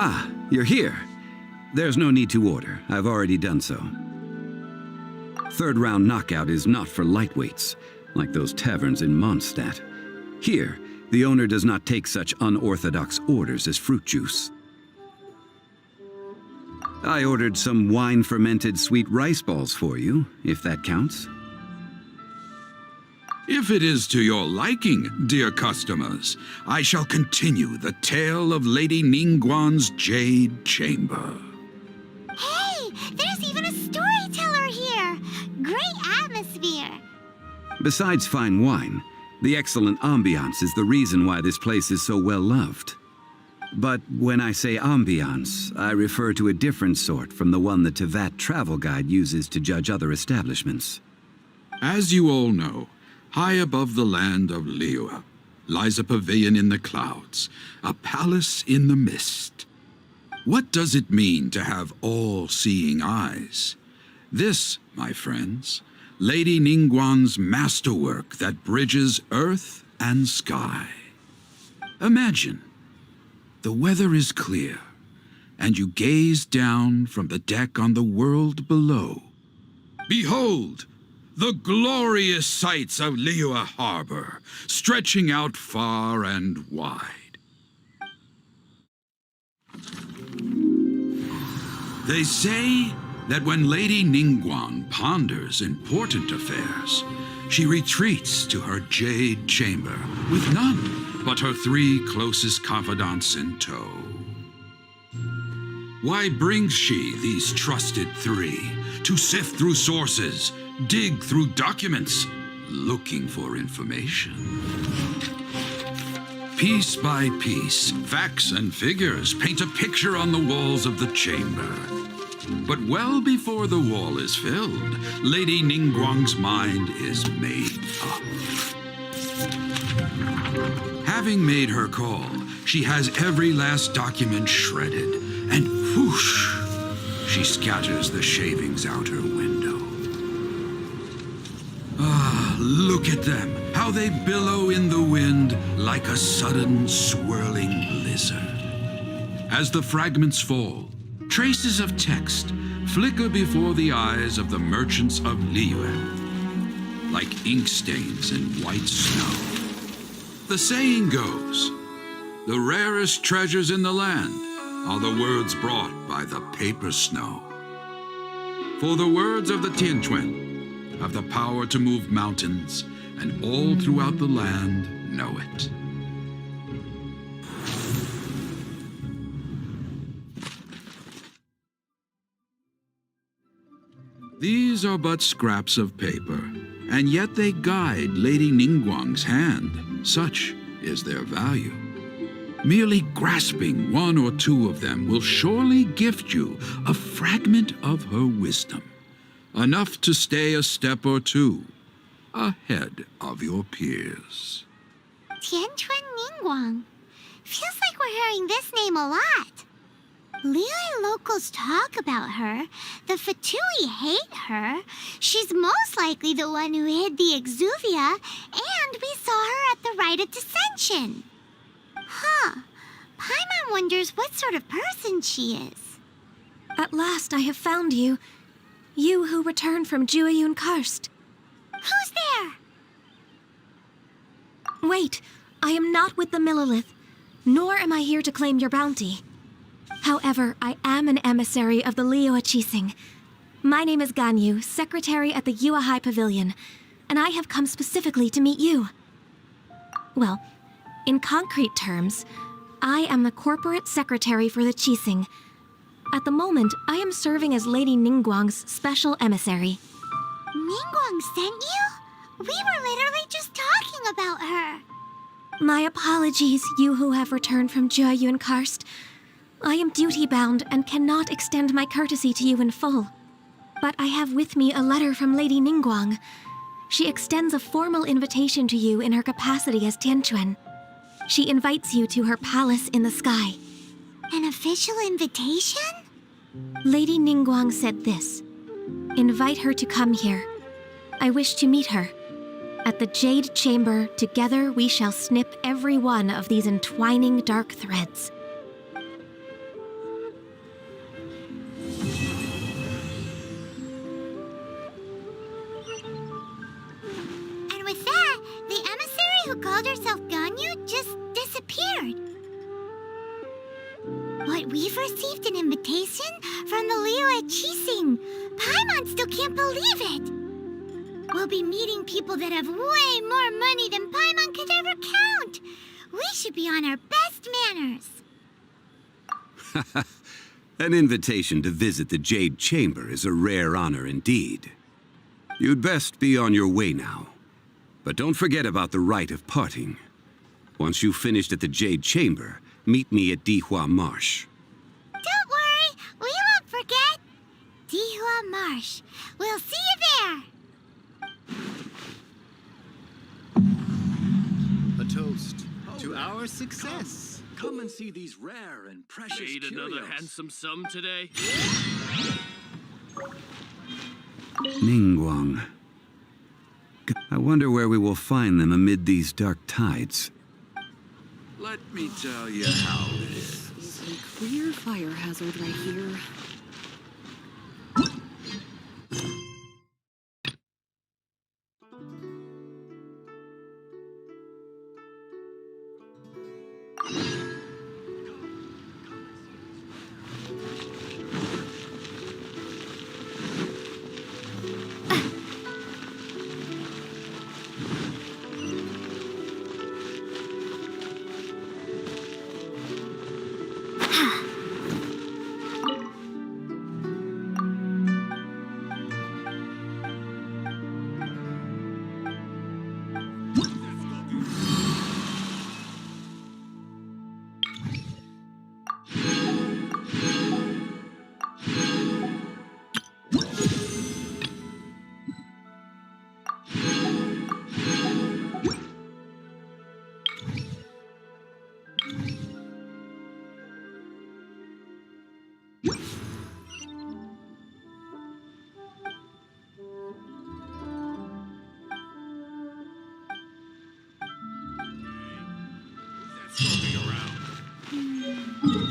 Ah, you're here. There's no need to order. I've already done so. Third round knockout is not for lightweights, like those taverns in Mondstadt. Here, the owner does not take such unorthodox orders as fruit juice. I ordered some wine-fermented sweet rice balls for you, if that counts. If it is to your liking, dear customers, I shall continue the tale of Lady Ningguang's Jade Chamber. Hey, there's even a storyteller here. Great atmosphere. Besides fine wine, the excellent ambiance is the reason why this place is so well loved. But when I say ambiance, I refer to a different sort from the one the Tevat travel guide uses to judge other establishments. As you all know, high above the land of Liyue lies a pavilion in the clouds, a palace in the mist. What does it mean to have all-seeing eyes? This, my friends, Lady Ningguang's masterwork that bridges earth and sky. Imagine, the weather is clear, and you gaze down from the deck on the world below. Behold, the glorious sights of Liyue Harbor, stretching out far and wide. They say that when Lady Ningguang ponders important affairs, she retreats to her jade chamber with none but her 3 closest confidants in tow. Why brings she these trusted 3 to sift through sources, dig through documents, looking for information? Piece by piece, facts and figures paint a picture on the walls of the chamber. But well before the wall is filled, Lady Ningguang's mind is made up. Having made her call, she has every last document shredded, and whoosh, she scatters the shavings out her window. Ah, look at them, how they billow in the wind like a sudden swirling blizzard. As the fragments fall, traces of text flicker before the eyes of the merchants of Liyue, like ink stains in white snow. The saying goes, the rarest treasures in the land are the words brought by the paper snow. For the words of the Tianquan have the power to move mountains, and all throughout the land know it. These are but scraps of paper, and yet they guide Lady Ningguang's hand. Such is their value. Merely grasping 1 or 2 of them will surely gift you a fragment of her wisdom, enough to stay a step or 2 ahead of your peers. Tianquan Ningguang. Feels like we're hearing this name a lot. Liyue locals talk about her. The Fatui hate her. She's most likely the one who hid the exuvia, and we saw her at the rite of dissension. Huh. Paimon wonders what sort of person she is. At last I have found you. You who returned from Jueyun Karst. Who's there? Wait, I am not with the Millilith, nor am I here to claim your bounty. However, I am an emissary of the Liyue Qixing. My name is Ganyu, secretary at the Yuehai Pavilion, and I have come specifically to meet you. Well, in concrete terms, I am the corporate secretary for the Qixing. At the moment, I am serving as Lady Ningguang's special emissary. Ningguang sent you? We were literally just talking about her. My apologies, you who have returned from Jueyun Karst. I am duty-bound and cannot extend my courtesy to you in full. But I have with me a letter from Lady Ningguang. She extends a formal invitation to you in her capacity as Tianquan. She invites you to her palace in the sky. An official invitation? Lady Ningguang said this. Invite her to come here. I wish to meet her. At the Jade Chamber, together we shall snip every one of these entwining dark threads. But we've received an invitation from the Liyue Chising. Paimon still can't believe it. We'll be meeting people that have way more money than Paimon could ever count. We should be on our best manners. An invitation to visit the Jade Chamber is a rare honor indeed. You'd best be on your way now. But don't forget about the rite of parting. Once you've finished at the Jade Chamber, meet me at Dihua Marsh. Don't worry, we won't forget. Dihua Marsh. We'll see you there. A toast to our success. Come and see these rare and precious Made another handsome sum today. Ningguang. I wonder where we will find them amid these dark tides. Let me tell you how it is. This is a clear fire hazard right here.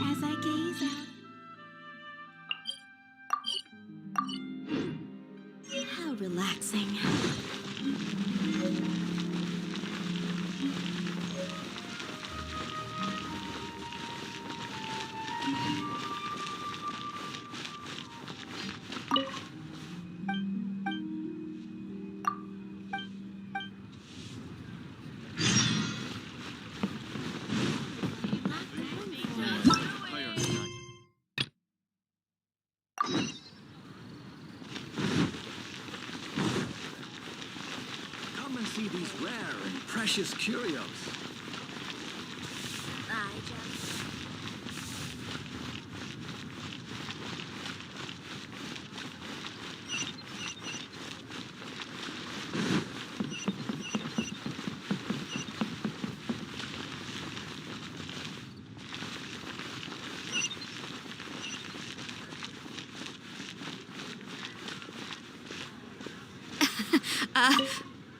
As I gaze out. How relaxing. Come and see these rare and precious curios.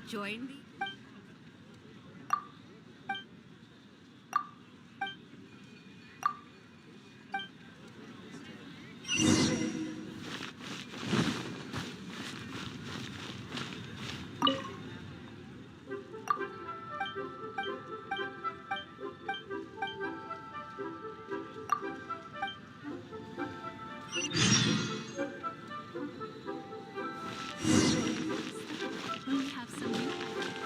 Join me. We have some.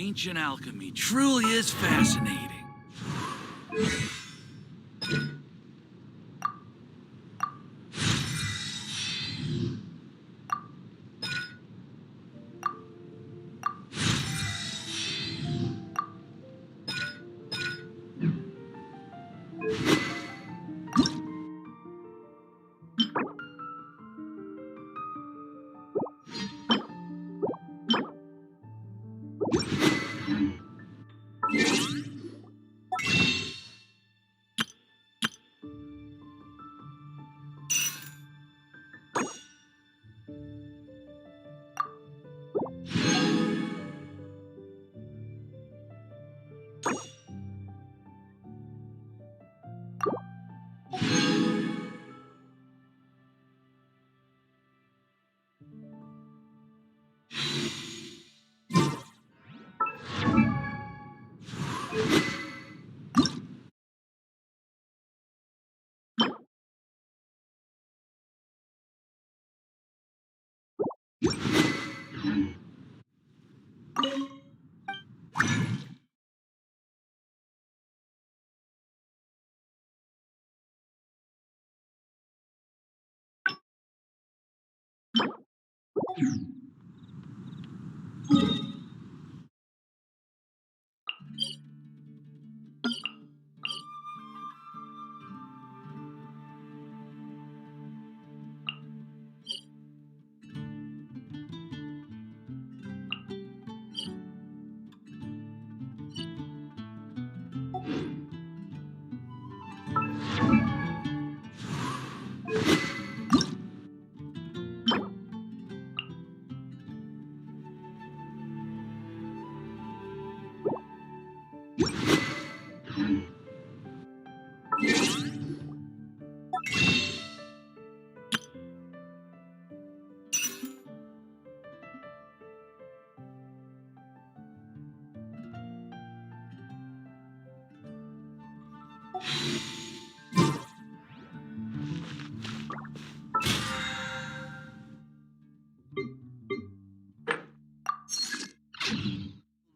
Ancient alchemy truly is fascinating.